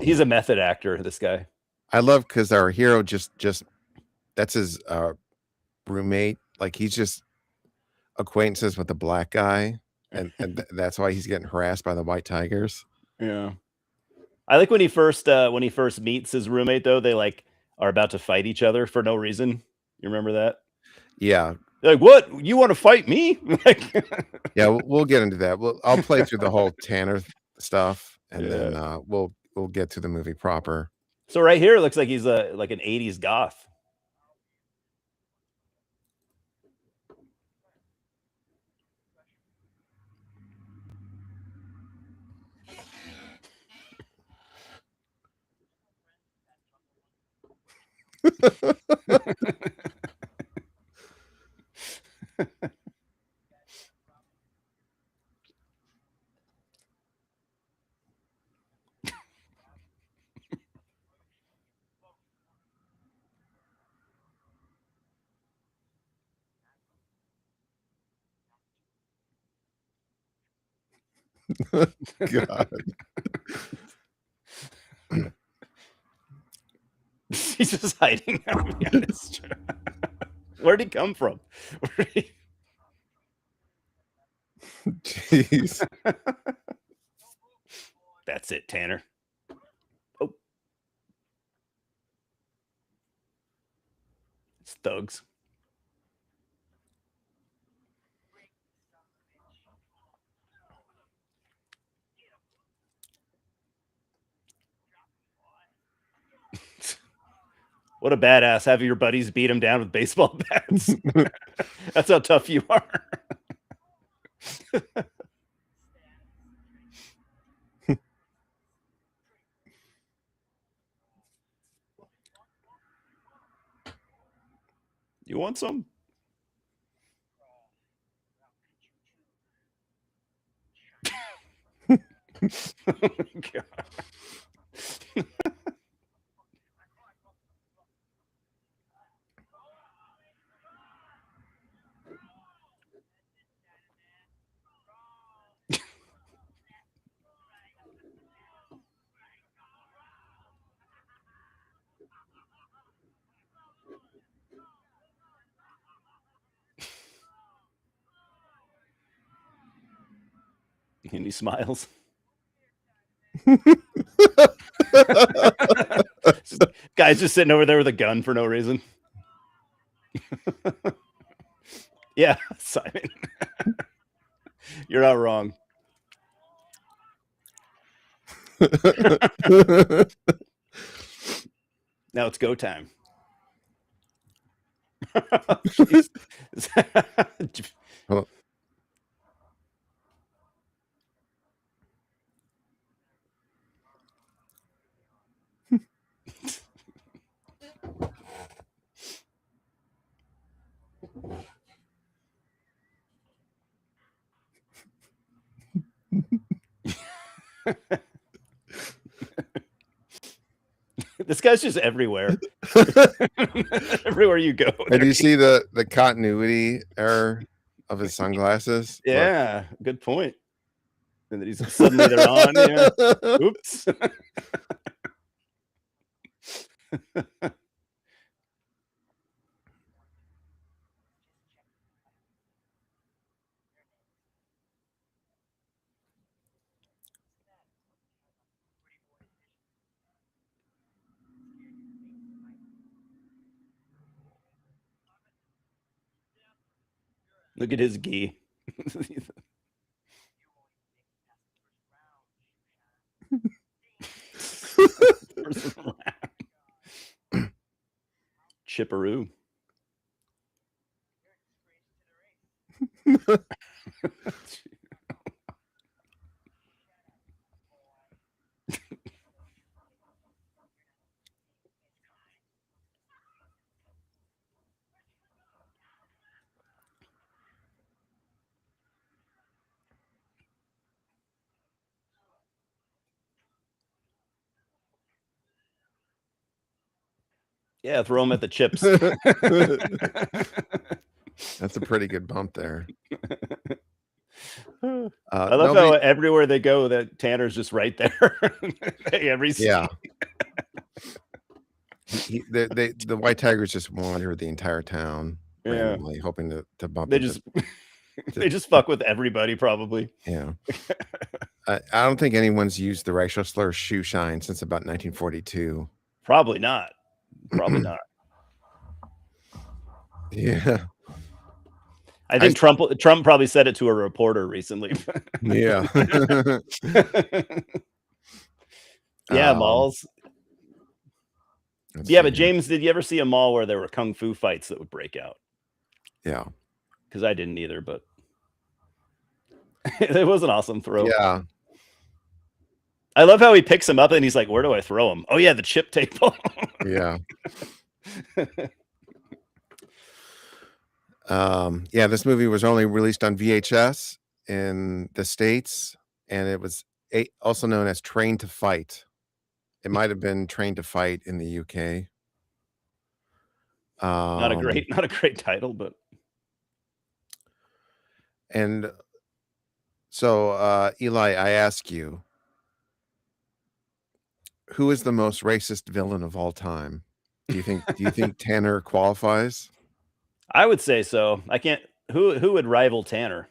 He's a method actor, this guy. I love because our hero just that's his roommate. Like he's just acquaintances with the black guy, and that's why he's getting harassed by the White Tigers. Yeah. I like when he first meets his roommate, though, they like are about to fight each other for no reason. You remember that? Yeah. They're like, what? You want to fight me? Yeah, we'll get into that. I'll play through the whole Tanner stuff, and then we'll get to the movie proper. So right here, it looks like he's like an 80s goth. God. He's just hiding. Yeah, it's true. Where'd he come from? Jeez. That's it, Tanner. Oh. It's thugs. What a badass. Having your buddies beat him down with baseball bats. That's how tough you are. You want some? Oh my God. And he smiles. Guy's just sitting over there with a gun for no reason. Yeah, Simon. You're not wrong. Now it's go time. Oh. This guy's just everywhere. Everywhere you go. And do you see the continuity error of his sunglasses? Yeah, good point. And then he's suddenly they're on. Yeah. Oops. Look at his gi. Chipperoo. Yeah, throw him at the chips. That's a pretty good bump there. I love how everywhere they go, that Tanner's just right there. Every scene. Yeah. The white tigers just wander the entire town randomly, hoping to bump. They just they just fuck with everybody, probably. Yeah. I don't think anyone's used the racial slur shoe shine since about 1942. Probably not. Probably not. Yeah. I think Trump probably said it to a reporter recently. Yeah. Yeah, Malls. Let's Yeah, see but here. James, did you ever see a mall where there were kung fu fights that would break out? Yeah. Because I didn't either, but it was an awesome throw. Yeah. I love how he picks him up and he's like, "Where do I throw him?" Oh yeah, the chip table. Yeah. Yeah, this movie was only released on VHS in the States, and it was also known as Train to Fight. It might have been Train to Fight in the UK. not a great title, but And so, Eli, I ask you, who is the most racist villain of all time? Do you think Tanner qualifies? I would say so. I can't. Who would rival Tanner?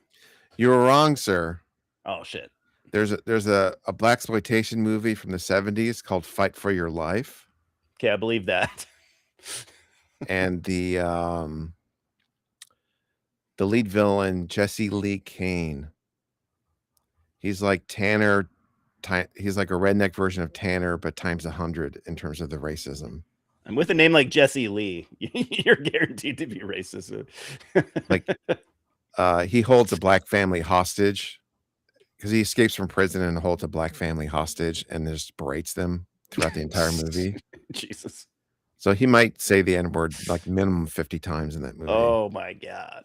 You were wrong, sir. Oh shit. There's a blaxploitation movie from the 70s called Fight for Your Life. Okay, I believe that. And the lead villain, Jesse Lee Kane. He's like Tanner. He's like a redneck version of Tanner, but times 100 in terms of the racism. And with a name like Jesse Lee, you're guaranteed to be racist. Like, he holds a black family hostage because he escapes from prison and holds a black family hostage and just berates them throughout the entire movie. Jesus. So he might say the N-word like minimum 50 times in that movie. Oh my god.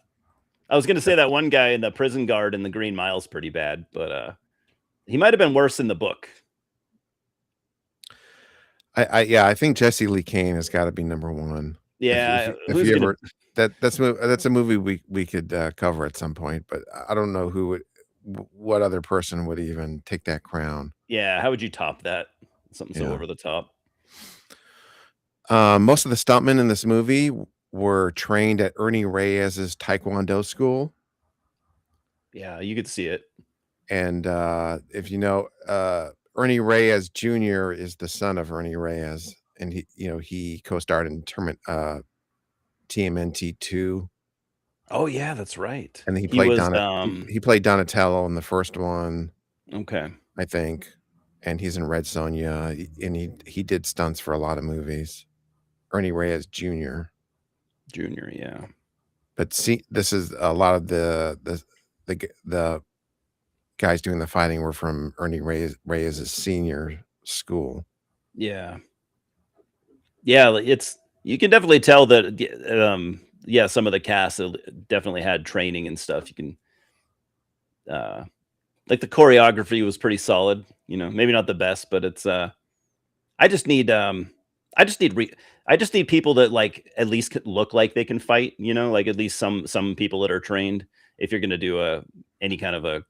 I was gonna say that one guy in the prison guard in the Green Mile's pretty bad, but he might have been worse in the book. I think Jesse Lee Kane has got to be number one. Yeah, if you ever that's a movie we could cover at some point, but I don't know what other person would even take that crown. Yeah, how would you top that? Something so over the top. Most of the stuntmen in this movie were trained at Ernie Reyes's Taekwondo school. Yeah, you could see it. And if you know, Ernie Reyes Jr. is the son of Ernie Reyes, and he co-starred in TMNT 2. Oh yeah, that's right. And he played he played Donatello in the first one. Okay. I think. And he's in Red Sonja, and he did stunts for a lot of movies. Ernie Reyes Jr. Junior, yeah. But see, this is a lot of the guys doing the fighting were from Ernie Reyes' senior school. Yeah. Yeah, you can definitely tell that yeah, some of the cast definitely had training and stuff. You can like the choreography was pretty solid, maybe not the best, but it's I just need people that like at least look like they can fight, like at least some people that are trained if you're going to do any kind of a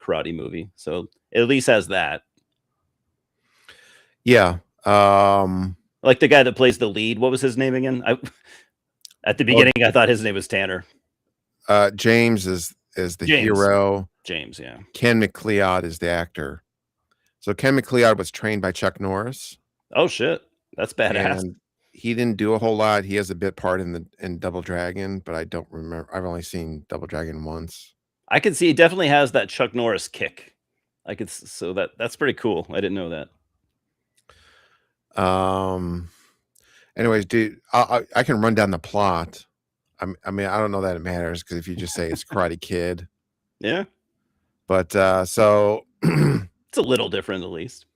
karate movie. So it at least has that. Yeah. Like the guy that plays the lead, what was his name again? At the beginning, I thought his name was Tanner. James is the hero. James, yeah. Ken McLeod is the actor. So Ken McLeod was trained by Chuck Norris. Oh shit, that's badass. And he didn't do a whole lot. He has a bit part in Double Dragon, but I don't remember. I've only seen Double Dragon once. I can see he definitely has that Chuck Norris kick. So that's pretty cool. I didn't know that. Anyways, dude, I can run down the plot. I mean, I don't know that it matters because if you just say it's Karate Kid, yeah. But so it's a little different, at least.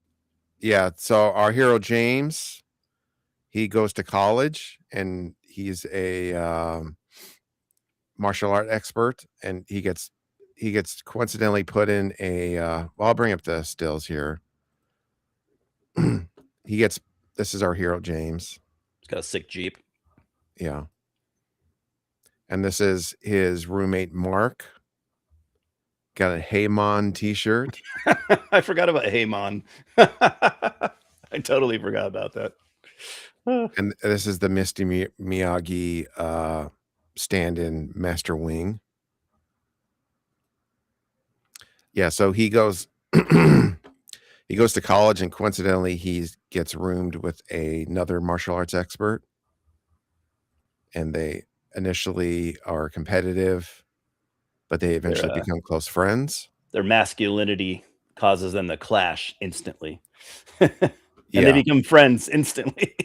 Yeah. So our hero James, he goes to college and he's a martial art expert, and he gets coincidentally put in a. Well, I'll bring up the stills here. This is our hero James. He's got a sick Jeep. Yeah. And this is his roommate Mark. Got a Heymon t-shirt. I forgot about Heymon. I totally forgot about that. And this is the Misty Miyagi stand-in Master Wing. Yeah, so he goes he goes to college, and coincidentally he gets roomed with another martial arts expert. And they initially are competitive, but they eventually become close friends. Their masculinity causes them to clash instantly. And they become friends instantly.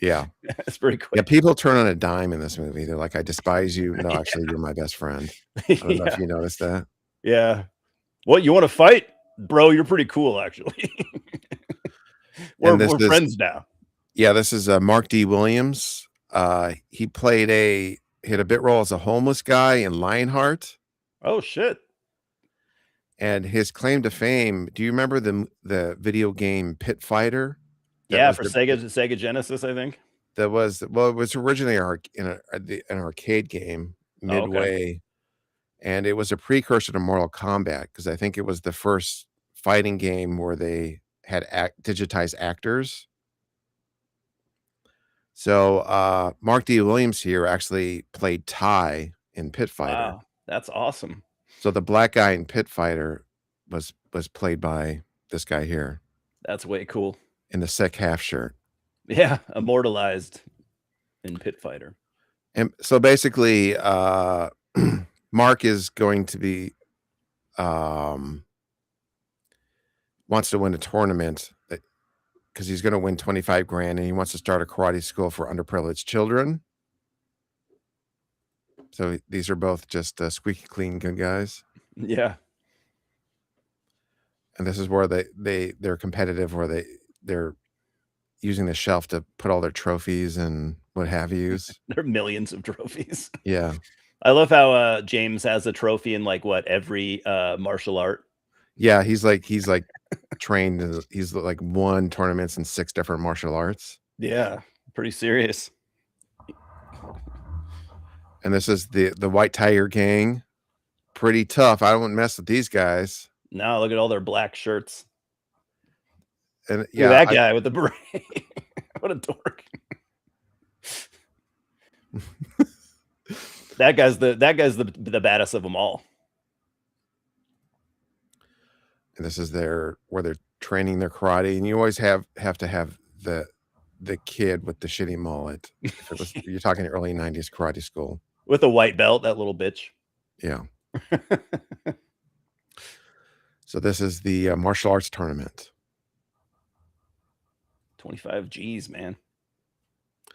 Yeah. It's pretty Yeah, quick. people turn on a dime in this movie. They're like, "I despise you." No, actually, you're my best friend. I don't know if Yeah. you noticed that. Yeah. What, you want to fight? Bro, you're pretty cool, actually. And this We're is friends now. this is Mark D. Williams. He had a bit role as a homeless guy in Lionheart, Oh shit. and his claim to fame. Do you remember the video game Pit Fighter? That Yeah, was for the Sega Genesis, I think. That was well, it was originally an arcade game, Oh, okay. Midway, and it was a precursor to Mortal Kombat because I think it was the first fighting game where they had digitized actors. So, Mark D. Williams here actually played Ty in Pit Fighter. Wow, that's awesome. So the black guy in Pit Fighter was played by this guy here That's way cool. in the sick half shirt. Yeah, immortalized in Pit Fighter. And so basically, Mark is going to be wants to win a tournament because he's going to win 25 grand and he wants to start a karate school for underprivileged children. So these are both just squeaky clean good guys. Yeah. And this is where they're competitive, where they're using the shelf to put all their trophies and what have yous. There are millions of trophies. Yeah. I love how James has a trophy in like what, every martial art. Yeah, he's like trained. He's like won tournaments in 6 different martial arts. Yeah, pretty serious. And this is the White Tiger Gang. Pretty tough. I wouldn't mess with these guys. Now look at all their black shirts. And Yeah, that guy with the beret. What a dork. That guy's the baddest of them all. And this is where they're training their karate, and you always have to have the kid with the shitty mullet. You're talking early 90s karate school with a white belt, that little bitch. Yeah. So this is the martial arts tournament. 25 G's, man.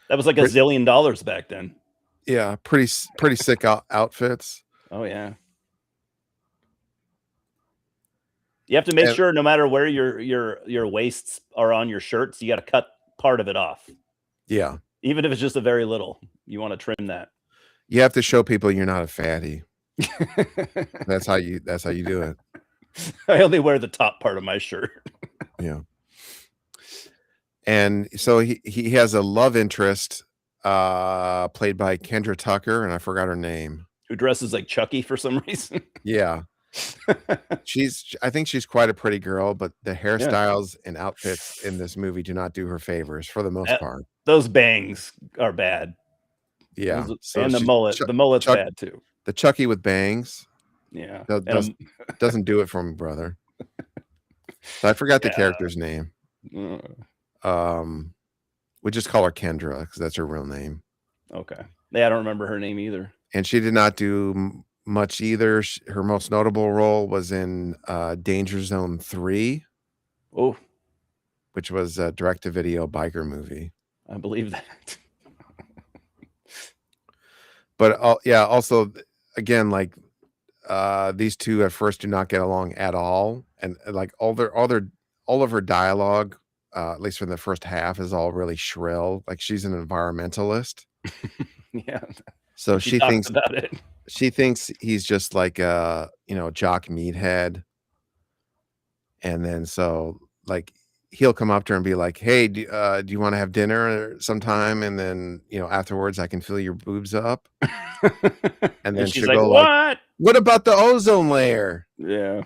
That was like $1 zillion back then. Yeah, pretty sick outfits. Oh yeah. You have to make sure no matter where your waists are on your shirts, you got to cut part of it off. Yeah. Even if it's just a very little, you want to trim that. You have to show people you're not a fatty. That's how you do it. I only wear the top part of my shirt. Yeah. And so he has a love interest played by Kendra Tucker, and I forgot her name. Who dresses like Chucky for some reason. Yeah. I think she's quite a pretty girl, but the hairstyles and outfits in this movie do not do her favors for the most part. Those bangs are bad. Yeah. So and the mullet's bad too. The Chucky with bangs. Yeah. Doesn't do it for me, brother. So I forgot the character's name. We just call her Kendra because that's her real name. Okay. Yeah, I don't remember her name either. And she did not do much either. Her most notable role was in Danger Zone 3. Oh. Which was a direct-to-video biker movie. I believe that. But also again, like these two at first do not get along at all, and like all of her dialogue, at least for the first half, is all really shrill. Like she's an environmentalist. Yeah. So she thinks about it. She thinks he's just like a jock meathead, and then so like he'll come up to her and be like, "Hey, do you want to have dinner sometime?" And then afterwards, I can fill your boobs up. And then she's like, "What about the ozone layer?" Yeah.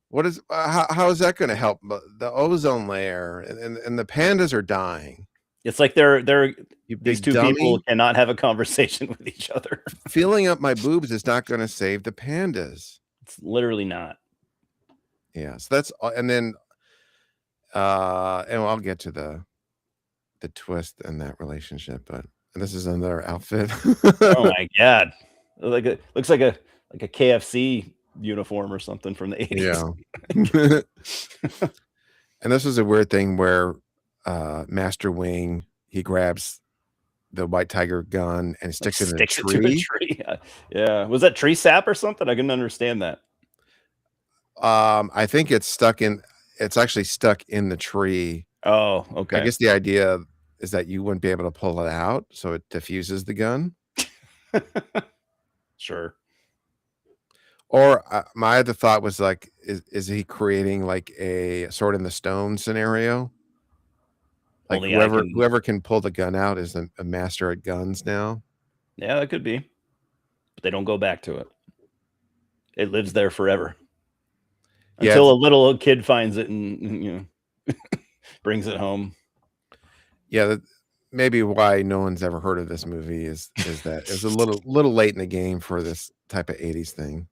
What is how is that going to help the ozone layer? And the pandas are dying. It's like these two people cannot have a conversation with each other. Filling up my boobs is not going to save the pandas. It's literally not. Yeah. So that's and then and I'll get to the twist in that relationship, but this is another outfit. Oh my god! Looks like a KFC uniform or something from the 80s. Yeah. And this was a weird thing where Master Wing he grabs the white tiger gun and Like sticks it in a sticks it to a tree. tree. Yeah. Was that tree sap or something? I couldn't understand that. I think it's stuck in. It's actually stuck in the tree. Oh, I okay. guess the idea is that you wouldn't be able to pull it out, so it diffuses the gun. Sure. Or my other thought was like, is he creating like a Sword in the Stone scenario? Like Only I can. whoever can pull the gun out is a master at guns now. Yeah, that could be. But they don't go back to it. It lives there forever Yeah, until a little kid finds it and brings it home. yeah. Maybe why no one's ever heard of this movie is that it was a little late in the game for this type of '80s thing.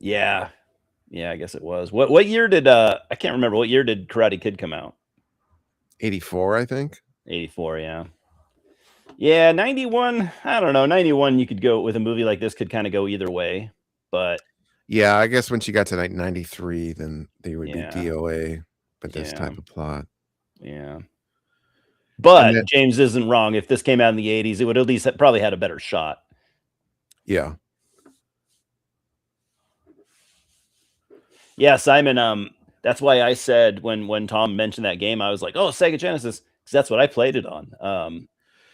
Yeah. Yeah, I guess it was. What year did I can't remember what year did Karate Kid come out? 84, I think. 84, yeah. Yeah, 91, I don't know. 91 you could go with a movie like this could kind of go either way, but Yeah, I guess once you got to like 93, then they would be yeah. DOA with this Yeah. type of plot. Yeah. And But then, James isn't wrong. If this came out in the 80s, it would at least probably had a better shot. yeah. Yeah, Simon, that's why I said when Tom mentioned that game, I was like, "Oh, Sega Genesis," because that's what I played it on.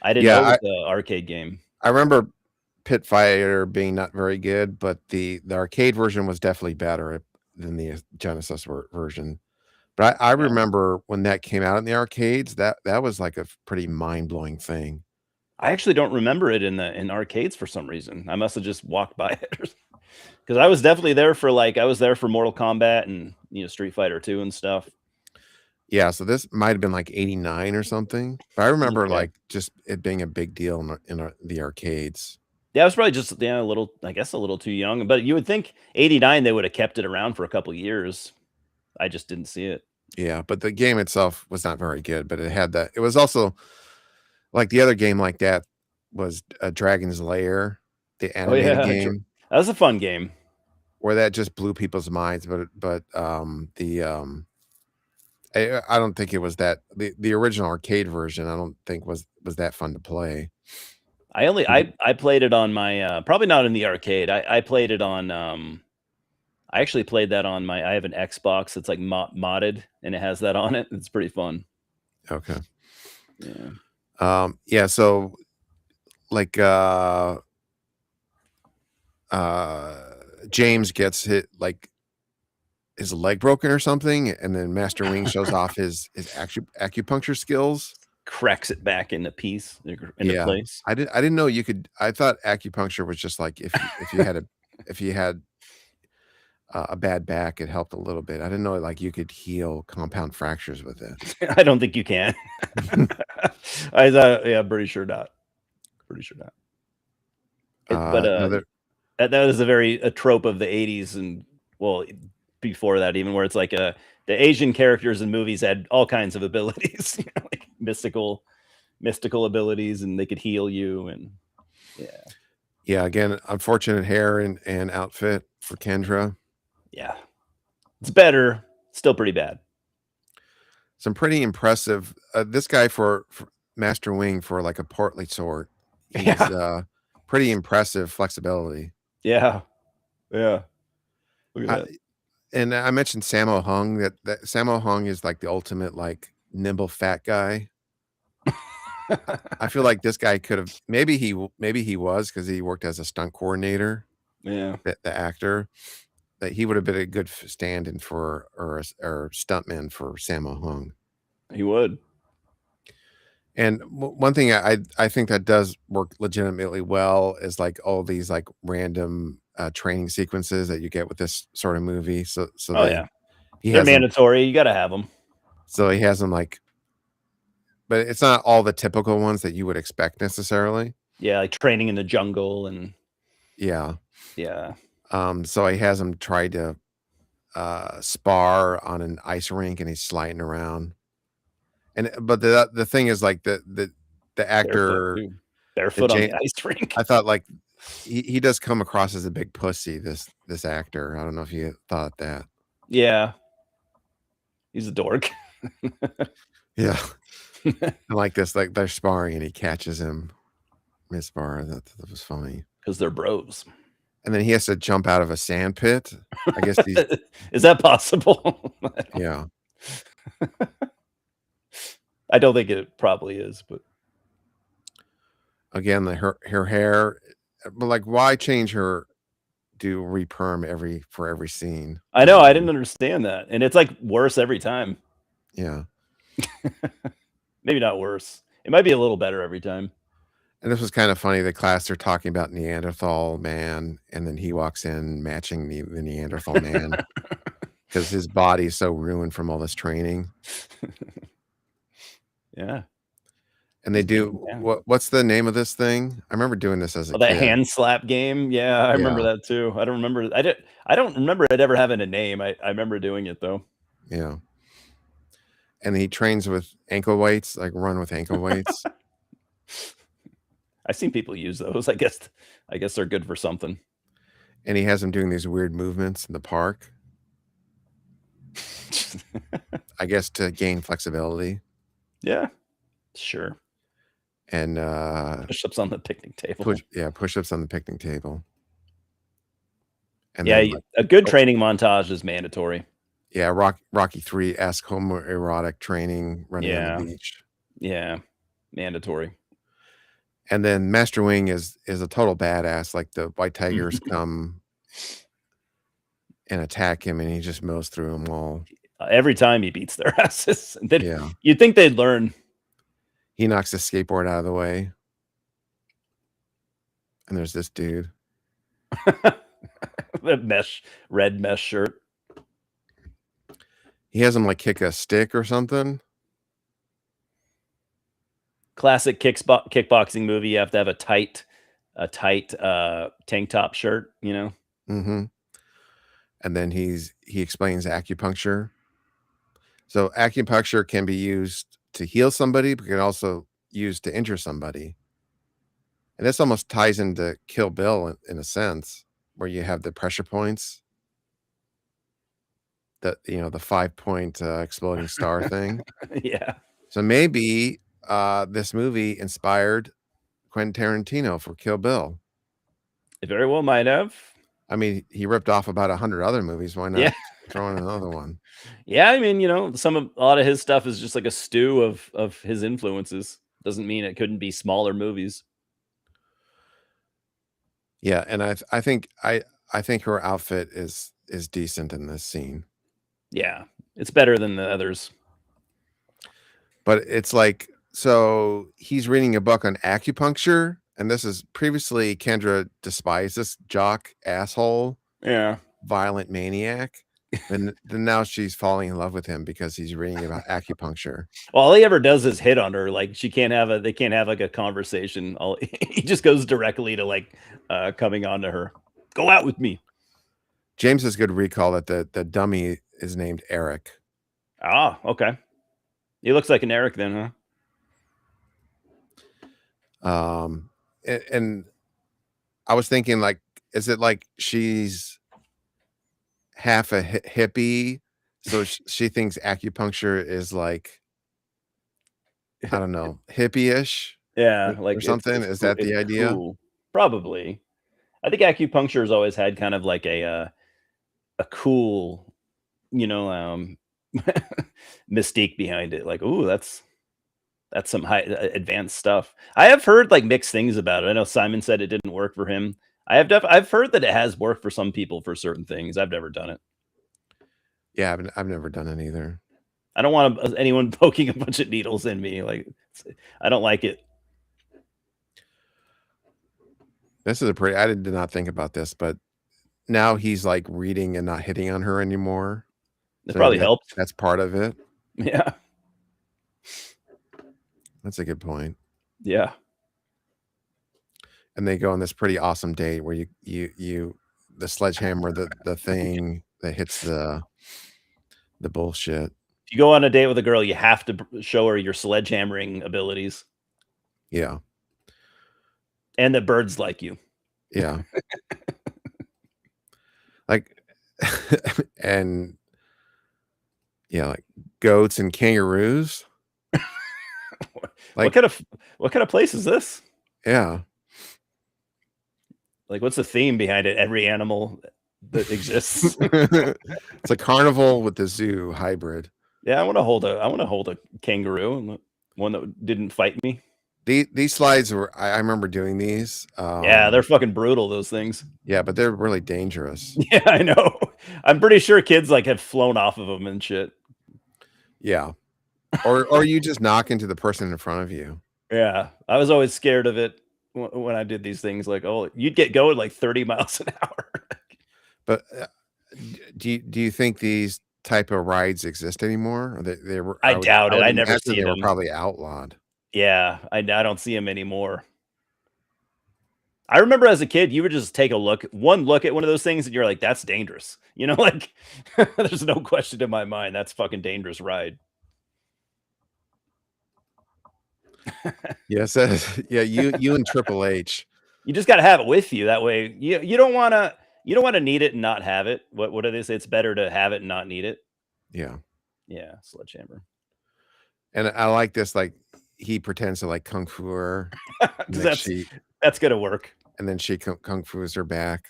I didn't know Yeah, it was an arcade game. I remember Pit Fighter being not very good, but the arcade version was definitely better than the Genesis version. But I Yeah. remember when that came out in the arcades, that was like a pretty mind-blowing thing. I actually don't remember it in arcades for some reason. I must have just walked by it because I was definitely there for I was there for Mortal Kombat and Street Fighter 2 and stuff. Yeah, so this might have been like '89 or something, but I remember Okay. like just it being a big deal in the arcades. Yeah, I was probably just a little, I guess, a little too young. But you would think '89 they would have kept it around for a couple years. I just didn't see it. Yeah, but the game itself was not very good, but it had that. It was also like the other game like that was Dragon's Lair, the Oh animated yeah, game, that was a fun game. where that just blew people's minds. I don't think it was that the original arcade version. I don't think was that fun to play. I played it on my probably not in the arcade. I played it on I actually played that on I have an Xbox that's like modded and it has that on it. It's pretty fun. Okay. Yeah. Yeah. So like James gets hit like his leg broken or something, and then Master Wing shows off his acupuncture skills. Cracks it back into Yeah, place. I didn't know you could. I thought acupuncture was just like if you had a bad back, it helped a little bit. I didn't know like you could heal compound fractures with it. I don't think you can. I thought, yeah, pretty sure not. Pretty sure not. But Another that is a trope of the '80s and well before that even where it's like the Asian characters in movies had all kinds of abilities, like mystical abilities, and they could heal you and yeah. Yeah, again, unfortunate hair and outfit for Kendra. Yeah. It's better, still pretty bad. Some pretty impressive. This guy for Master Wing for like a portly sort. He's Yeah. pretty impressive flexibility. Yeah. Yeah. Look at And I mentioned Sammo Hung. That Sammo Hung is like the ultimate like nimble fat guy. I feel like this guy could have maybe he was because he worked as a stunt coordinator. Yeah. The actor that he would have been a good stand-in for or stuntman for Sammo Hung. He would. And one thing I think that does work legitimately well is like all these like random training sequences that you get with this sort of movie. So Oh yeah. he They're has them, mandatory. You got to have them. so he has them like, but it's not all the typical ones that you would expect necessarily. Yeah, like training in the jungle and Yeah. yeah. So he has him try to spar on an ice rink and he's sliding around. And but the thing is like the actor Barefoot on the ice rink. I thought like he does come across as a big pussy, this actor. I don't know if you thought that. Yeah. He's a dork. Yeah. And like this, like they're sparring and he catches him misbar. That was funny. Because they're bros. And then he has to jump out of a sand pit. I guess he's Is that possible? yeah. I don't think it probably is, but Again, her hair, but like why change her do reperm for every scene? I know I didn't understand that. And it's like worse every time. Yeah. Maybe not worse. It might be a little better every time. And this was kind of funny. The class, they're talking about Neanderthal man, and then he walks in matching the Neanderthal man because his body's so ruined from all this training. Yeah. And they do what's the name of this thing? I remember doing this as a kid. That hand slap game. Yeah, I remember that too. I don't remember. I don't remember it ever having a name. I remember doing it though. Yeah. And he trains with ankle weights, like run with ankle weights. I've seen people use those. I guess they're good for something. And he has him doing these weird movements in the park. I guess to gain flexibility. Yeah, sure. And push-ups on the picnic table. Push-ups on the picnic table. And yeah, then, a good training montage is mandatory. Yeah, Rocky 3-esque homoerotic training running on the beach. Yeah, mandatory. And then Master Wing is a total badass. Like the white tigers come and attack him, and he just mows through them all. Every time he beats their asses. Then you'd think they'd learn. He knocks the skateboard out of the way. And there's this dude. The red mesh shirt. He has him like kick a stick or something. Classic kickboxing movie. You have to have a tight tank top shirt, you know? Mm-hmm. And then he explains acupuncture. So acupuncture can be used to heal somebody, but can also used to injure somebody. And this almost ties into Kill Bill in a sense, where you have the pressure points. The 5-point exploding star thing. Yeah. So maybe this movie inspired Quentin Tarantino for Kill Bill. It very well might have. I mean, he ripped off about 100 other movies. Why not throw in another one? Yeah, I mean, a lot of his stuff is just like a stew of his influences. Doesn't mean it couldn't be smaller movies. Yeah, and I think her outfit is decent in this scene. Yeah, it's better than the others. But it's like, so he's reading a book on acupuncture, and this is previously Kendra despised this jock asshole. Yeah. Violent maniac. And then now she's falling in love with him because he's reading about acupuncture. Well, all he ever does is hit on her. Like they can't have like a conversation. He just goes directly to like coming on to her. Go out with me. James has good recall that the dummy is named Eric. Ah, okay. He looks like an Eric then, huh? And I was thinking, like, is it like she's half a hippie, so she thinks acupuncture is like, I don't know, hippie-ish? Yeah, like or something. Is that the idea? Cool. Probably. I think acupuncture has always had kind of like a cool, mystique behind it. Like, ooh, that's some high advanced stuff. I have heard like mixed things about it. I know Simon said it didn't work for him. I've heard that it has worked for some people for certain things. I've never done it. Yeah, I've never done it either. I don't want anyone poking a bunch of needles in me. Like, I don't like it. This is I did not think about this, but now he's like reading and not hitting on her anymore. It probably helped. That's part of it. Yeah. That's a good point. Yeah. And they go on this pretty awesome date where you the sledgehammer, the thing that hits the bullshit. If you go on a date with a girl, you have to show her your sledgehammering abilities. Yeah. And that birds like you. Yeah. Like, and yeah, like goats and kangaroos. Like, what kind of place is this? yeah. Like, what's the theme behind it? Every animal that exists. It's a carnival with the zoo hybrid. Yeah, I want to hold a kangaroo, one that didn't fight me. These slides were I remember doing these. Yeah, they're fucking brutal, those things. Yeah, but they're really dangerous. Yeah, I know. I'm pretty sure kids like have flown off of them and shit. Yeah. Or you just knock into the person in front of you. Yeah, I was always scared of it when I did these things. Like, oh, you'd get going like 30 miles an hour. But do you think these type of rides exist anymore? Or they were I doubt it. would I never imagine see they were them. probably outlawed. Yeah, I don't see them anymore. I remember as a kid, you would just take one look at one of those things, and you're like, "That's dangerous." You know, like there's no question in my mind that's fucking dangerous ride. Yes, yeah, you and Triple H. You just got to have it with you. That way, you don't want to need it and not have it. What do they say? It's better to have it and not need it. Yeah. Yeah, sledgehammer. And I like this, like, he pretends to like kung fu her, and then That's gonna work. and then she kung fu's her back.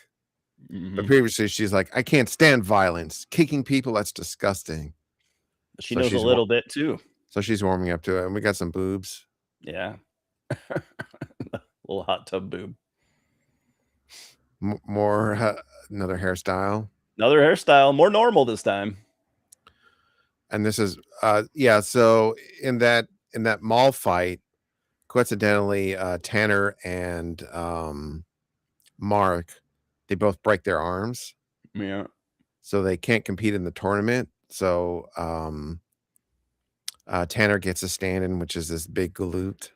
But Mhm. previously, she's like, "I can't stand violence. Kicking people, that's disgusting." She So knows a little bit too. So she's warming up to it, and we got some boobs. Yeah. Little hot tub boob. More another hairstyle. Another hairstyle, more normal this time. And this is yeah, so in that mall fight, coincidentally, Tanner and Mark, they both break their arms, Yeah. so they can't compete in the tournament. So Tanner gets a stand-in, which is this big galoot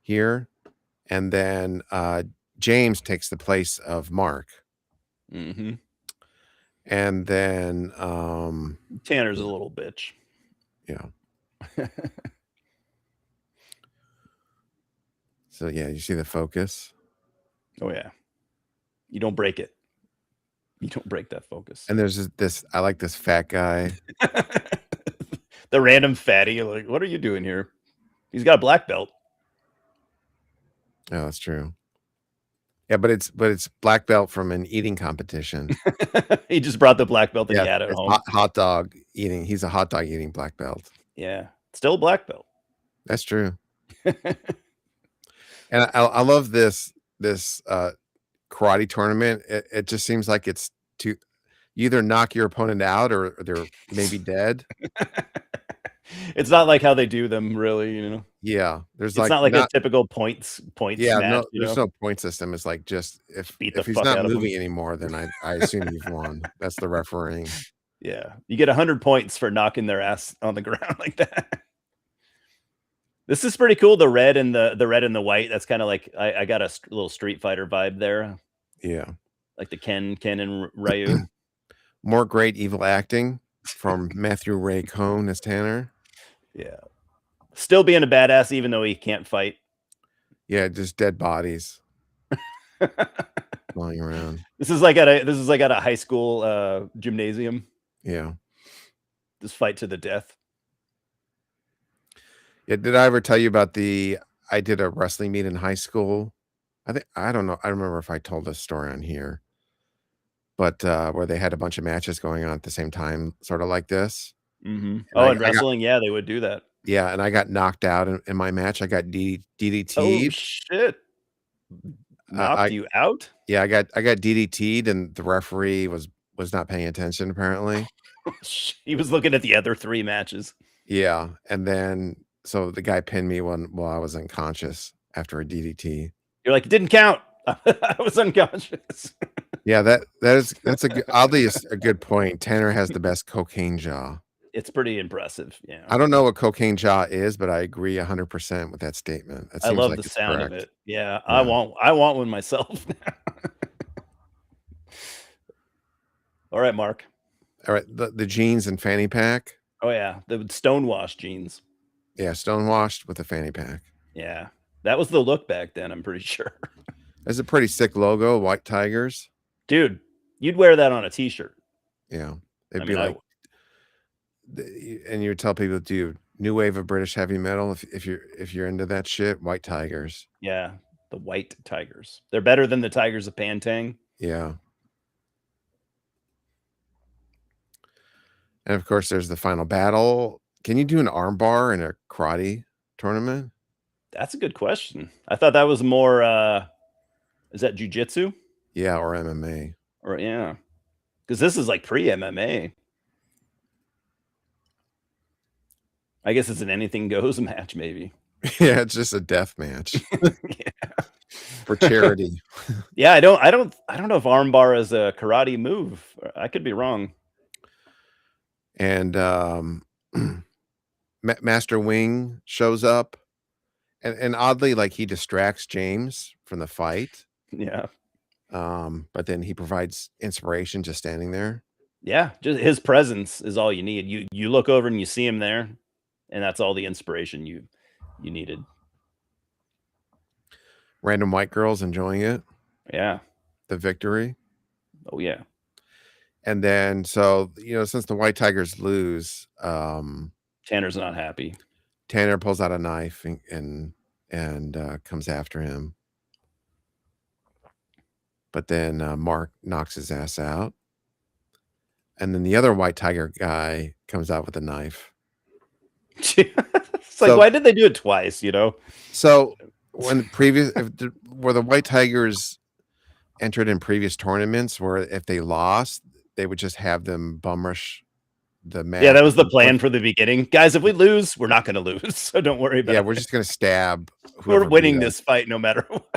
here, and then James takes the place of Mark. Mhm. And then Tanner's a little bitch. yeah. So yeah, you see the focus. Oh yeah. You don't break it. You don't break that focus. And there's this I like this fat guy. The random fatty, you're like, what are you doing here? He's got a black belt. Oh, that's true. Yeah, but it's black belt from an eating competition. He just brought the black belt that he had at it's home. hot dog eating. He's a hot dog eating black belt. Yeah. Still a black belt. That's true. And I love this karate tournament. It just seems like it's to you either knock your opponent out or they're maybe dead. It's not like how they do them, really, you know. Yeah, there's It's not like a typical points yeah, match, no, you there's know. no point system. It's like just if Beat the he's fuck not out of him. moving anymore, then I assume you've won. That's the refereeing. Yeah, you get 100 points for knocking their ass on the ground like that. This is pretty cool. The red and the red and the white. That's kind of like I got a little Street Fighter vibe there, Yeah. like the Ken and Ryu. More great evil acting from Matthew Ray Cohn as Tanner. Yeah, still being a badass even though he can't fight. Yeah, just dead bodies lying around. This is like at a high school gymnasium. Yeah. Just fight to the death. Yeah, did I ever tell you about I did a wrestling meet in high school? I don't know. I don't remember if I told this story on here. But where they had a bunch of matches going on at the same time, sort of like this. Mm-hmm. And In wrestling, yeah, they would do that. Yeah, and I got knocked out in my match. I got DDT'd. Oh shit! Knocked you out? Yeah, I got DDT'd, and the referee was not paying attention apparently. He was looking at the other 3 matches. Yeah, and then so the guy pinned me while I was unconscious after a DDT. You're like, it didn't count. I was unconscious. Yeah, that's oddly a good point. Tanner has the best cocaine jaw. It's pretty impressive. Yeah, I don't know what cocaine jaw is, but I agree 100% with that statement. I love the sound of it. Yeah, I want one myself. All right, Mark. All right, the jeans and fanny pack. Oh yeah, the stonewash jeans. Yeah, stonewashed with a fanny pack. Yeah, that was the look back then. I'm pretty sure. It's a pretty sick logo, white tigers. Dude, you'd wear that on a t-shirt. Yeah, it'd be like, and you would tell people, dude, New wave of British heavy metal. If you're into that shit, White Tigers. Yeah, the White Tigers. They're better than the Tigers of Pantang. Yeah. And of course, there's the final battle. Can you do an armbar in a karate tournament? That's a good question. I thought that was more. Is that jujitsu? Yeah, or MMA. Or yeah, because this is like pre MMA. I guess it's an anything goes match, maybe. Yeah, it's just a death match Yeah. for charity. Yeah, I don't know if armbar is a karate move. I could be wrong. And Master Wing shows up, and oddly, like he distracts James from the fight. Yeah. But then he provides inspiration just standing there. Yeah, just his presence is all you need. You look over and you see him there, and that's all the inspiration you needed. Random white girls enjoying it. Yeah. The victory. Oh yeah. And then so since the White Tigers lose, Tanner's not happy. Tanner pulls out a knife and comes after him. But then Mark knocks his ass out. And then the other White Tiger guy comes out with a knife. It's like, why did they do it twice, So when were the White Tigers entered in previous tournaments where if they lost, they would just have them bum rush the match? Yeah, that was the plan for the beginning. Guys, if we lose, we're not going to lose. So don't worry about it. Yeah, we're just going to stab. We're winning this fight no matter what.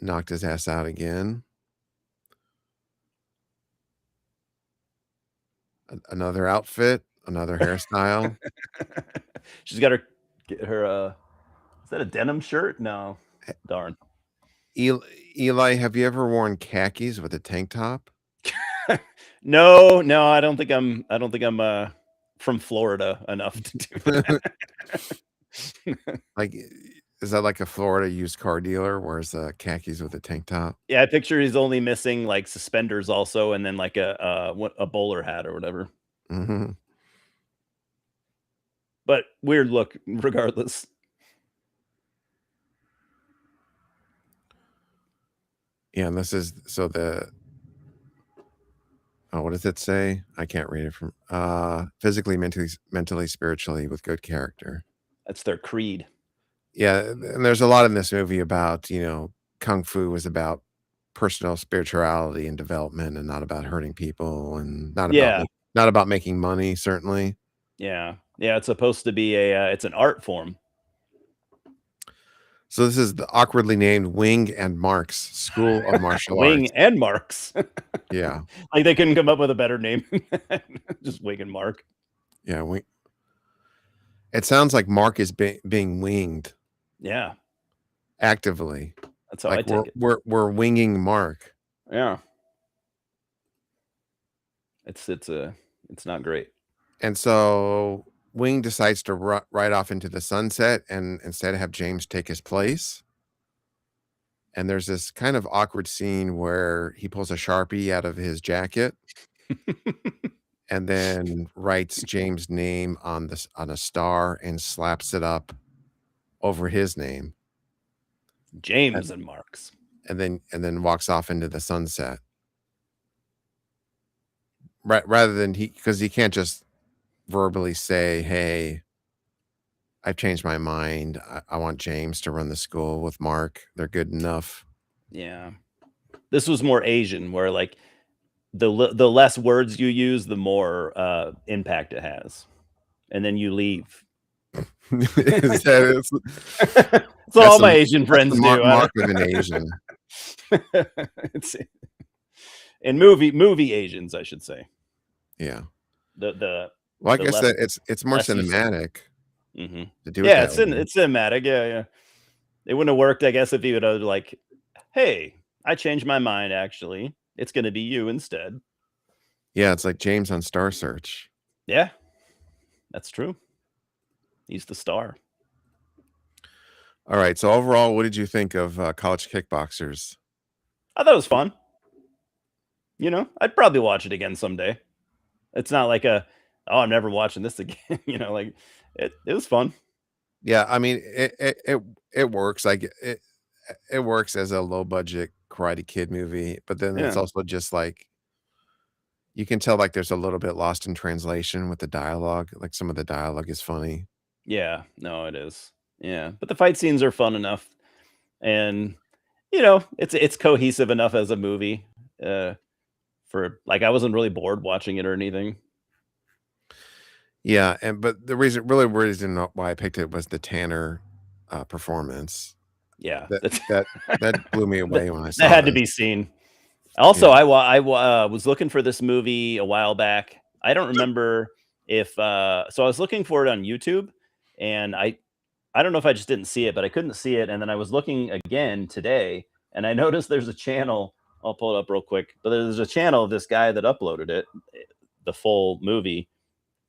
Knocked his ass out again. Another outfit, another hairstyle. She's got get her is that a denim shirt? No. Darn. Eli, have you ever worn khakis with a tank top? No, I don't think I'm from Florida enough to do that. Like, is that like a Florida used car dealer wears khakis with a tank top? Yeah, I picture he's only missing like suspenders also, and then like a bowler hat or whatever. Mm-hmm. But weird look regardless. Yeah, and this is what does it say? I can't read it from physically, mentally, spiritually with good character. That's their creed. Yeah, and there's a lot in this movie about, Kung Fu was about personal spirituality and development and not about hurting people and not about making money, certainly. Yeah. Yeah, it's supposed to be it's an art form. So this is the awkwardly named Wing and Mark's School of Martial Arts. Wing and Mark's. Yeah. Like they couldn't come up with a better name. Just Wing and Mark. Yeah, Wing. It sounds like Mark is being winged. Yeah. Actively. That's how I take it. We're winging Mark. Yeah. It's not great. And so Wing decides to ride off into the sunset and instead have James take his place. And there's this kind of awkward scene where he pulls a Sharpie out of his jacket and then writes James' name on a star and slaps it up over his name. James and Mark's. And then walks off into the sunset. Rather than because he can't just verbally say, "Hey, I've changed my mind. I want James to run the school with Mark. They're good enough." Yeah. This was more Asian, where like the less words you use, the more impact it has. And then you leave. That's all my Asian friends do. Mark of an Asian. And movie Asians, I should say. Yeah. Well, I guess that it's more cinematic. Mm-hmm. To do yeah, it's cinematic. Yeah. It wouldn't have worked, I guess, if he would have like, "Hey, I changed my mind. Actually, it's going to be you instead." Yeah, it's like James on Star Search. Yeah, that's true. He's the star. All right. So overall, what did you think of College Kickboxers? I thought it was fun. You know, I'd probably watch it again someday. It's not like oh, I'm never watching this again. You know, like it was fun. Yeah, I mean, it works, like, it works as a low budget Karate Kid movie, but then it's Yeah. also just, like, you can tell, like, there's a little bit lost in translation with the dialogue, like, some of the dialogue is funny. Yeah. No, it is. Yeah. But the fight scenes are fun enough. And you know, it's cohesive enough as a movie. Uh for like I wasn't really bored watching it or anything. Yeah, but the reason why I picked it was the Tanner, performance. Yeah. That That's that blew me that, away when I that saw had to this. be seen. Also, Yeah. was looking for this movie a while back. I don't remember if so I was looking for it on YouTube and I don't know if I just didn't see it, but I couldn't see it and then I was looking again today and I noticed there's a channel. I'll pull it up real quick. But there's a channel of this guy that uploaded it, the full movie.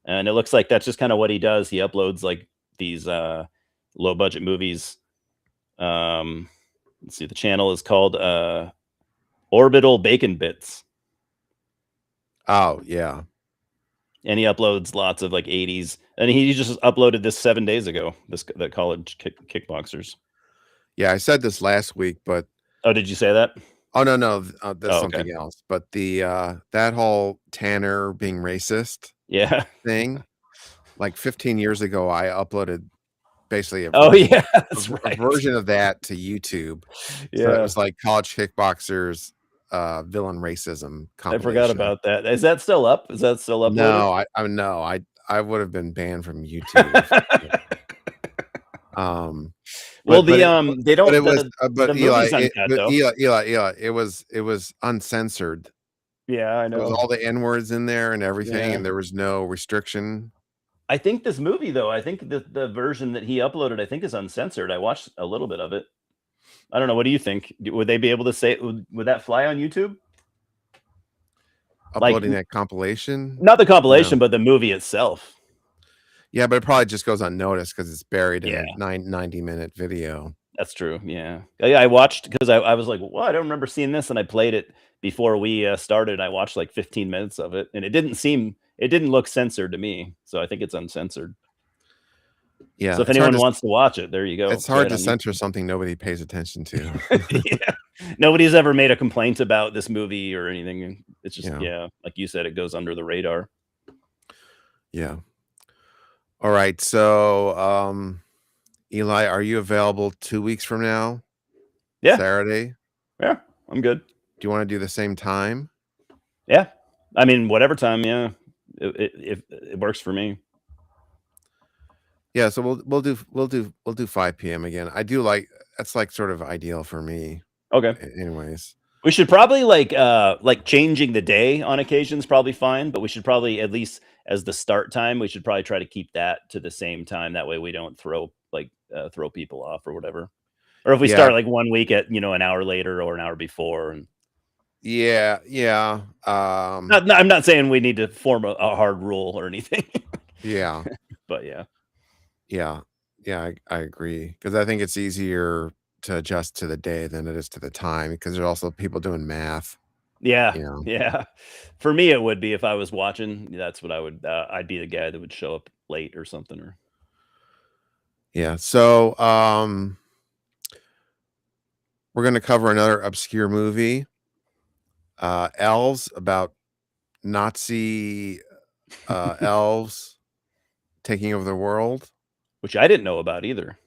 And it looks like that's just kind of what he does. He uploads like these low budget movies. Let's see, the channel is called Orbital Bacon Bits. Oh, yeah. And he uploads lots of like 80s. And he just uploaded this 7 days ago, the college kickboxers. Yeah, I said this last week, but Oh, did you say that? oh, no, that's Oh, okay. something else, but that whole Tanner being racist Yeah. thing, like, 15 years ago, I uploaded basically Oh, yeah, that's a right. version of that to YouTube. So it Yeah. was like College Kickboxers, villain racism I forgot compilation. about that. Is that still up? Is that still uploaded? No, no, I would have been banned from YouTube if um, Well, they but don't it was, the movie's uncut though. Eli, it was uncensored. Yeah, I There was know. all the N words in there and everything, Yeah. and there was no restriction. I think this movie though, I think the version that he uploaded, I think is uncensored. I watched a little bit of it. I don't know. What do you think? Would they be able to say would that fly on YouTube? Like Uploading that compilation? not the No. compilation, but the movie itself. Yeah, but it probably just goes unnoticed because it's buried in Yeah, a 90-minute video. that's true. Yeah. Yeah, I watched because I was like, well, I don't remember seeing this. And I played it before we started. I watched like 15 minutes of it and it didn't look censored to me. So I think it's uncensored. Yeah, So if anyone wants to watch it, there you go. it's It's right hard to on censor YouTube. something nobody pays attention to. Yeah. Nobody's ever made a complaint about this movie or anything. It's just, Yeah, yeah, like you said, it goes under the radar. yeah. Alright, so, Eli, are you available 2 weeks from now? Yeah. Saturday? Yeah. I'm good. Do you wanna do the same time? Yeah. I mean, whatever time. Yeah. It works for me. Yeah, so we'll do 5 PM again. I do like that's, like, sort of ideal for me Okay. anyways. We should probably like changing the day on occasion is probably fine, but we should probably at least as the start time, we should probably try to keep that to the same time. That way we don't throw people off or whatever. Or if we Yeah, start like one week at, an hour later or an hour before. And yeah, I'm not saying we need to form a hard rule or anything, yeah, but yeah. yeah, yeah, I agree because I think it's easier to adjust to the day than it is to the time because there's also people doing math, Yeah. you know? Yeah. For me, it would be if I was watching, that's what I'd be the guy that would show up late or something or Yeah, so, we're gonna cover another obscure movie, Elves, about Nazi, elves taking over the world which I didn't know about either.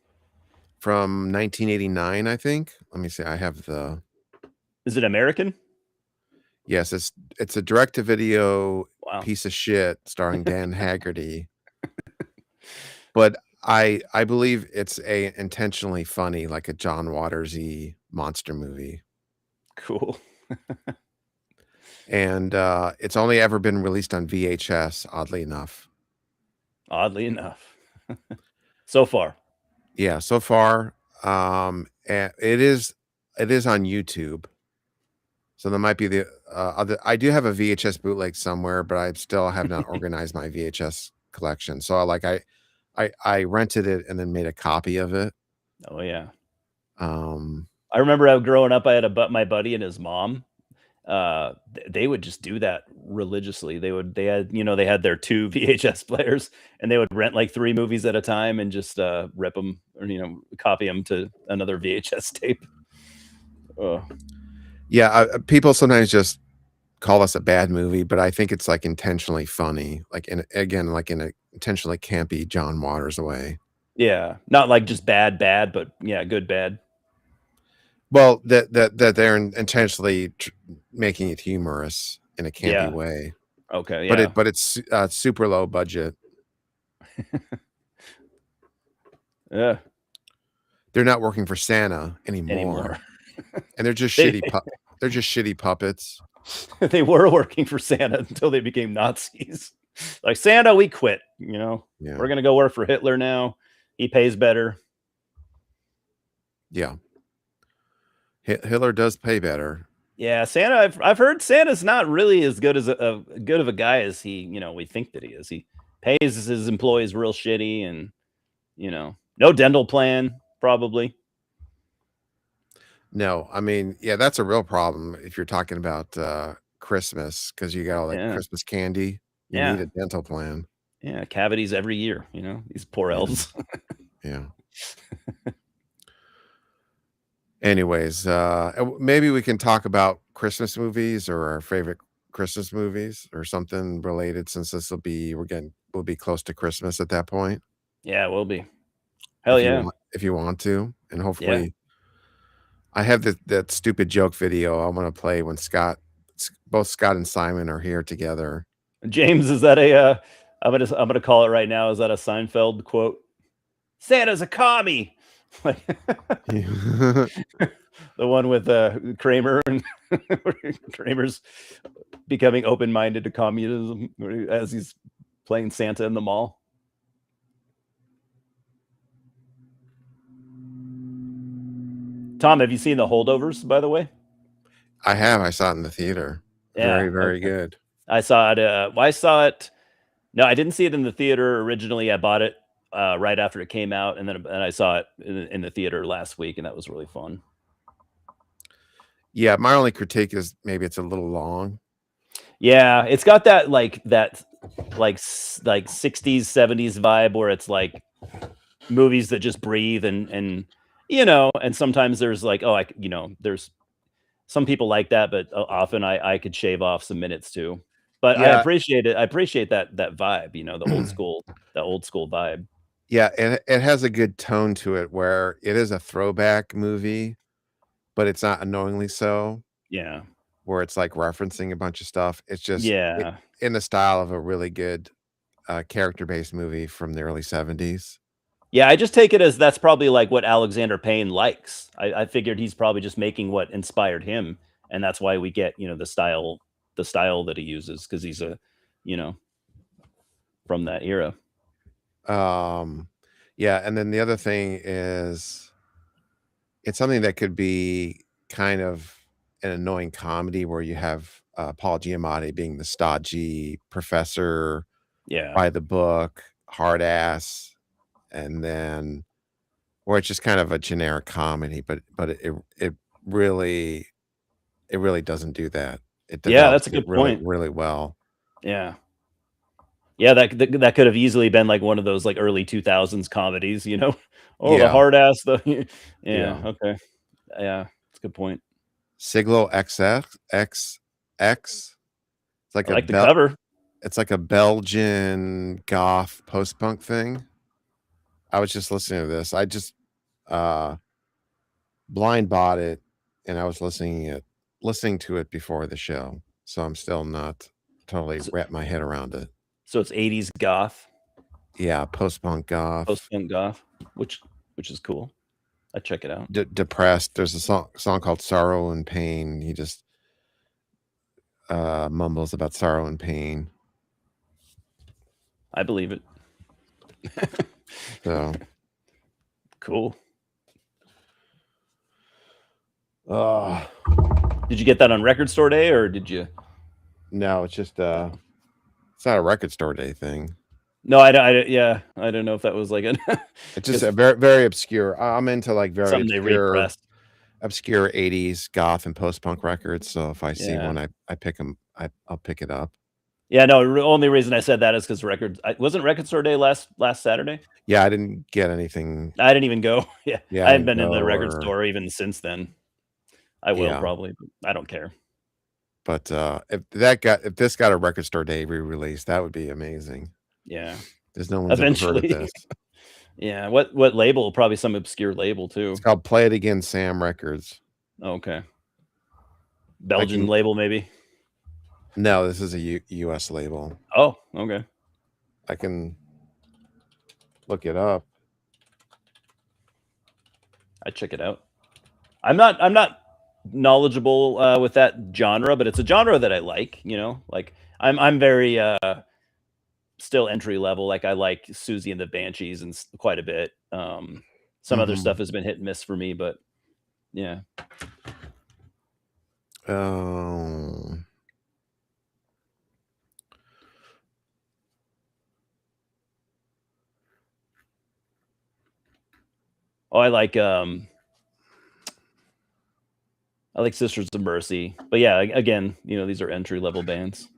from 1989, I think. Let me see, I have the Is it American? yes, it's a direct-to-video Wow. piece of shit starring Dan Haggerty, but I believe it's a intentionally funny, like a John Waters-y monster movie, Cool. and, it's only ever been released on VHS, oddly enough. Oddly enough. So far. Yeah, so far, it is on YouTube, so there might be the, other I do have a VHS bootleg somewhere, but I still have not organized my VHS collection, so, I rented it and then made a copy of it, Oh yeah. um I remember growing up, I had my buddy and his mom. they would just do that religiously. They had their 2 VHS players, and they would rent like 3 movies at a time and just rip them, or copy them to another VHS tape. Yeah, people sometimes just call this a bad movie, but I think it's like intentionally funny, like in a intentionally campy John Waters way. Yeah, not like just bad, but yeah, good, bad. Well, that they're intentionally making it humorous in a campy Yeah. way, Okay. but Yeah. it's super low budget. Yeah. They're not working for Santa anymore, and they're just They shitty puppets. they were working for Santa until they became Nazis. Like, Santa, we quit. Yeah. We're gonna go work for Hitler now. He pays better. Yeah. Hitler does pay better. Yeah, Santa. I've heard Santa's not really as good as a good of a guy as we think that he is. He pays his employees real shitty, and no dental plan probably. No, I mean, yeah, that's a real problem if you're talking about Christmas, because you got all that Yeah. Christmas candy. You Yeah. need a dental plan. Yeah, cavities every year. These poor elves. Yeah. Anyways, maybe we can talk about Christmas movies or our favorite Christmas movies or something related, since we'll be close to Christmas at that point. Yeah, it will be. Hell yeah. If you want to, and Yeah. hopefully, I have that stupid joke video I want to play when both Scott and Simon are here together. James, is that a I'm gonna call it right now. Is that a Seinfeld quote? Santa's a commie. The one with Kramer, and Kramer's becoming open-minded to communism as he's playing Santa in the mall. Tom, have you seen The Holdovers, by the way? I have. I saw it in the theater. Yeah, Very, very good. I saw it. I saw it. No, I didn't see it in the theater originally. I bought it right after it came out, and I saw it in the theater last week, and that was really fun. Yeah, my only critique is maybe it's a little long. Yeah, it's got that like 60s, 70s vibe where it's like movies that just breathe, and sometimes there's like, there's some people like that, but often I could shave off some minutes too. But I Yeah. appreciate it. I appreciate that vibe, the old school vibe. Yeah, and it has a good tone to it where it is a throwback movie, but it's not annoyingly so, Yeah. where it's like referencing a bunch of stuff. It's just Yeah. in the style of a really good character-based movie from the early 70s. Yeah, I just take it as that's probably like what Alexander Payne likes. I figured he's probably just making what inspired him, and that's why we get the style that he uses, because he's from that era. Yeah, and then the other thing is it's something that could be kind of an annoying comedy where you have Paul Giamatti being the stodgy professor, Yeah. by the book, hard ass, and then or it's just kind of a generic comedy, but it really doesn't do that. It Yeah, that's develops a it good point. really well. Yeah. Yeah, that could have easily been like one of those like early 2000s comedies, Oh, the Yeah. hard ass, yeah, Yeah. okay. Yeah, that's a good point. Siglo XX. It's like I like the cover. It's like a Belgian goth post-punk thing. I was just listening to this. I just blind bought it, and I was listening to it before the show, so I'm still not totally wrap my head around it. So it's 80s goth, Yeah, post-punk goth. post-punk goth, which is cool. I'd check it out. Depressed. There's a song called Sorrow and Pain. He just mumbles about sorrow and pain. I believe it. So Cool. Did you get that on Record Store Day, or did you? No, it's just it's not a Record Store Day thing. No, I don't know if that was like it's just a very, very obscure. I'm into like very something they repressed. obscure 80s goth and post-punk records. So if I see Yeah. one, I pick them. I'll pick it up. Yeah, no, only reason I said that is because wasn't Record Store Day last Saturday? Yeah, I didn't get anything. I didn't even go. Yeah, Yeah, I I haven't didn't been in the go, record or store even since then. I will yeah. probably, but I don't care. But if this got a Record Store Day re-release, that would be amazing. Yeah, Because no one's ever heard of eventually. this. Yeah, what label? Probably some obscure label too. It's called Play It Again Sam Records. Okay. Belgian label maybe? No, this is a U.S. label. Oh, okay. I can look it up. I'd check it out. I'm not knowledgeable with that genre, but it's a genre that I like, you know? Like I'm very still entry level. Like I like Susie and the Banshees and quite a bit. Some other stuff has been hit and miss for me, but yeah. Oh. Oh, I like Sisters of Mercy. But yeah, again, you know, these are entry level bands.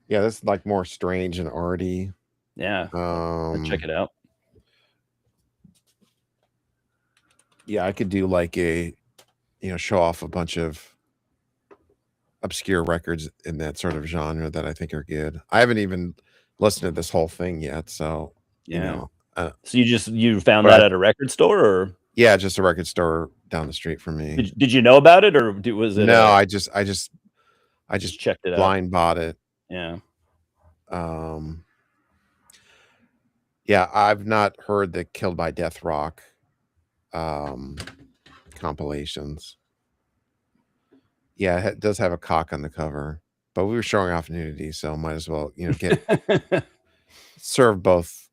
Yeah, this is like more strange and arty. Yeah. Check it out. Yeah, I could do like a, show off a bunch of obscure records in that sort of genre that I think are good. I haven't even listened to this whole thing yet, so yeah. So you found but that at a record store, or yeah, just a record store down the street from me. did you know about it, or was it? No, I just checked it out. Blind bought it. Yeah. Yeah, I've not heard the Killed by Death Rock compilations. Yeah, it does have a cock on the cover, but we were showing off nudity, so might as well, serve both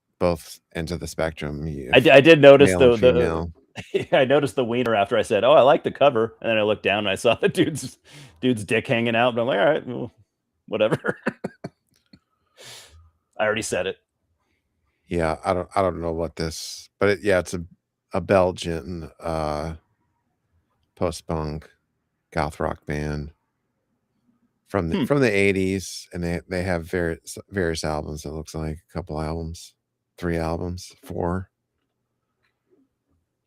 ends of the spectrum. I did notice the I noticed the wiener after I said, "Oh, I like the cover," and then I looked down and I saw the dude's dick hanging out. But I'm like, all right, well, whatever. I already said it. Yeah, I don't know what this, but it's a Belgian post-punk goth rock band from the 80s, and they have various albums. It looks like a couple albums, 3 albums, 4.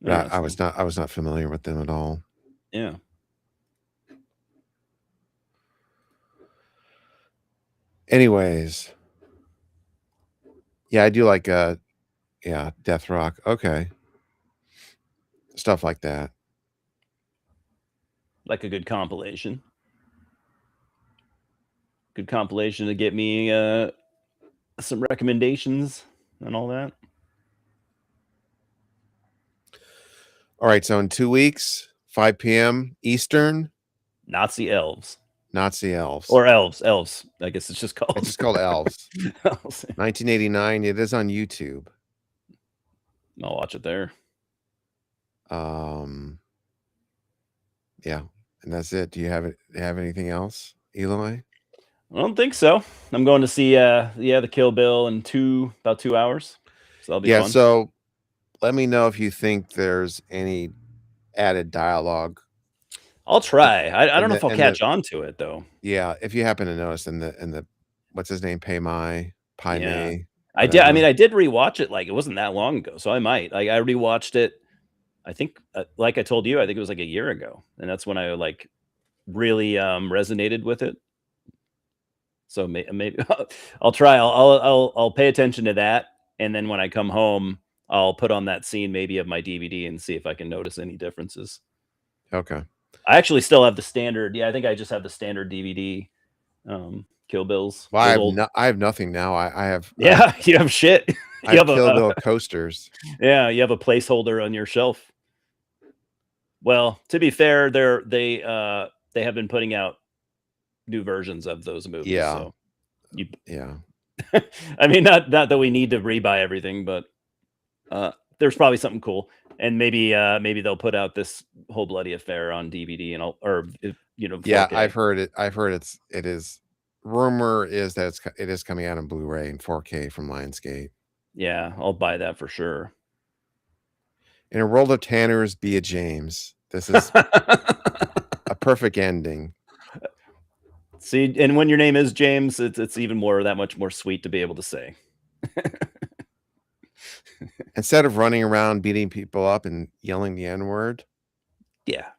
But I was not familiar with them at all. Yeah. Anyways, yeah, I do like death rock. Okay. Stuff like that. Like a good compilation. Good compilation to get me some recommendations and all that. All right, so in 2 weeks, 5 p.m. Eastern, Nazi Elves. Or Elves. I guess it's just called. It's just called Elves. 1989. It is on YouTube. I'll watch it there. Yeah, and that's it. Do you have anything else, Eli? I don't think so. I'm going to see the Kill Bill in about 2 hours. So that'll be fun. So let me know if you think there's any added dialogue. I'll try. I don't know if I'll catch on to it though. Yeah, if you happen to notice in the what's his name, Pai Mei. I did. I mean, I did rewatch it. Like it wasn't that long ago, so I might. Like I rewatched it. I think, like I told you, I think it was like a year ago, and that's when I like really resonated with it. So maybe I'll try. I'll pay attention to that, and then when I come home, I'll put on that scene maybe of my DVD and see if I can notice any differences. Okay. I actually still have the standard. Yeah, I think I just have the standard DVD. Kill Bills. Well, I have nothing now. I have. Yeah, you have shit. I have Kill Bill coasters. Yeah, you have a placeholder on your shelf. Well, to be fair, they have been putting out new versions of those movies. Yeah. So yeah. I mean, not that we need to rebuy everything, but there's probably something cool, and maybe they'll put out this Whole Bloody Affair on DVD and 4K. Yeah, I've heard it. It is. Rumor is that it is coming out in Blu-ray and 4K from Lionsgate. Yeah, I'll buy that for sure. In a world of Tanners, be a James. This is a perfect ending. See, and when your name is James, it's even that much more sweet to be able to say. Instead of running around beating people up and yelling the N-word, Yeah.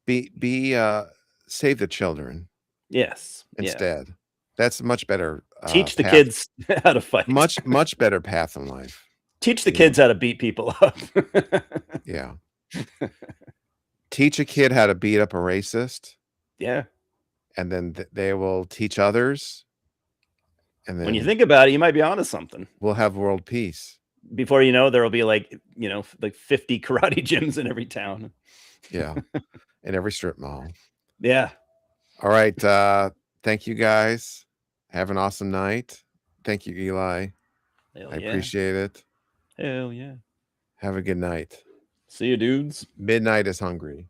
save the children Yes. instead. That's a much better Teach the path. kids how to fight. Much better path in life. Teach the kids how to beat people up. Yeah. Teach a kid how to beat up a racist. Yeah. And then they will teach others. And then when you think about it, you might be onto something. We'll have world peace. Before you know, there will be like 50 karate gyms in every town. Yeah. In every strip mall. Yeah. All right. Thank you guys. Have an awesome night. Thank you, Eli. Hell I yeah. appreciate it. Hell yeah. Have a good night. See you, dudes. Midnight is hungry.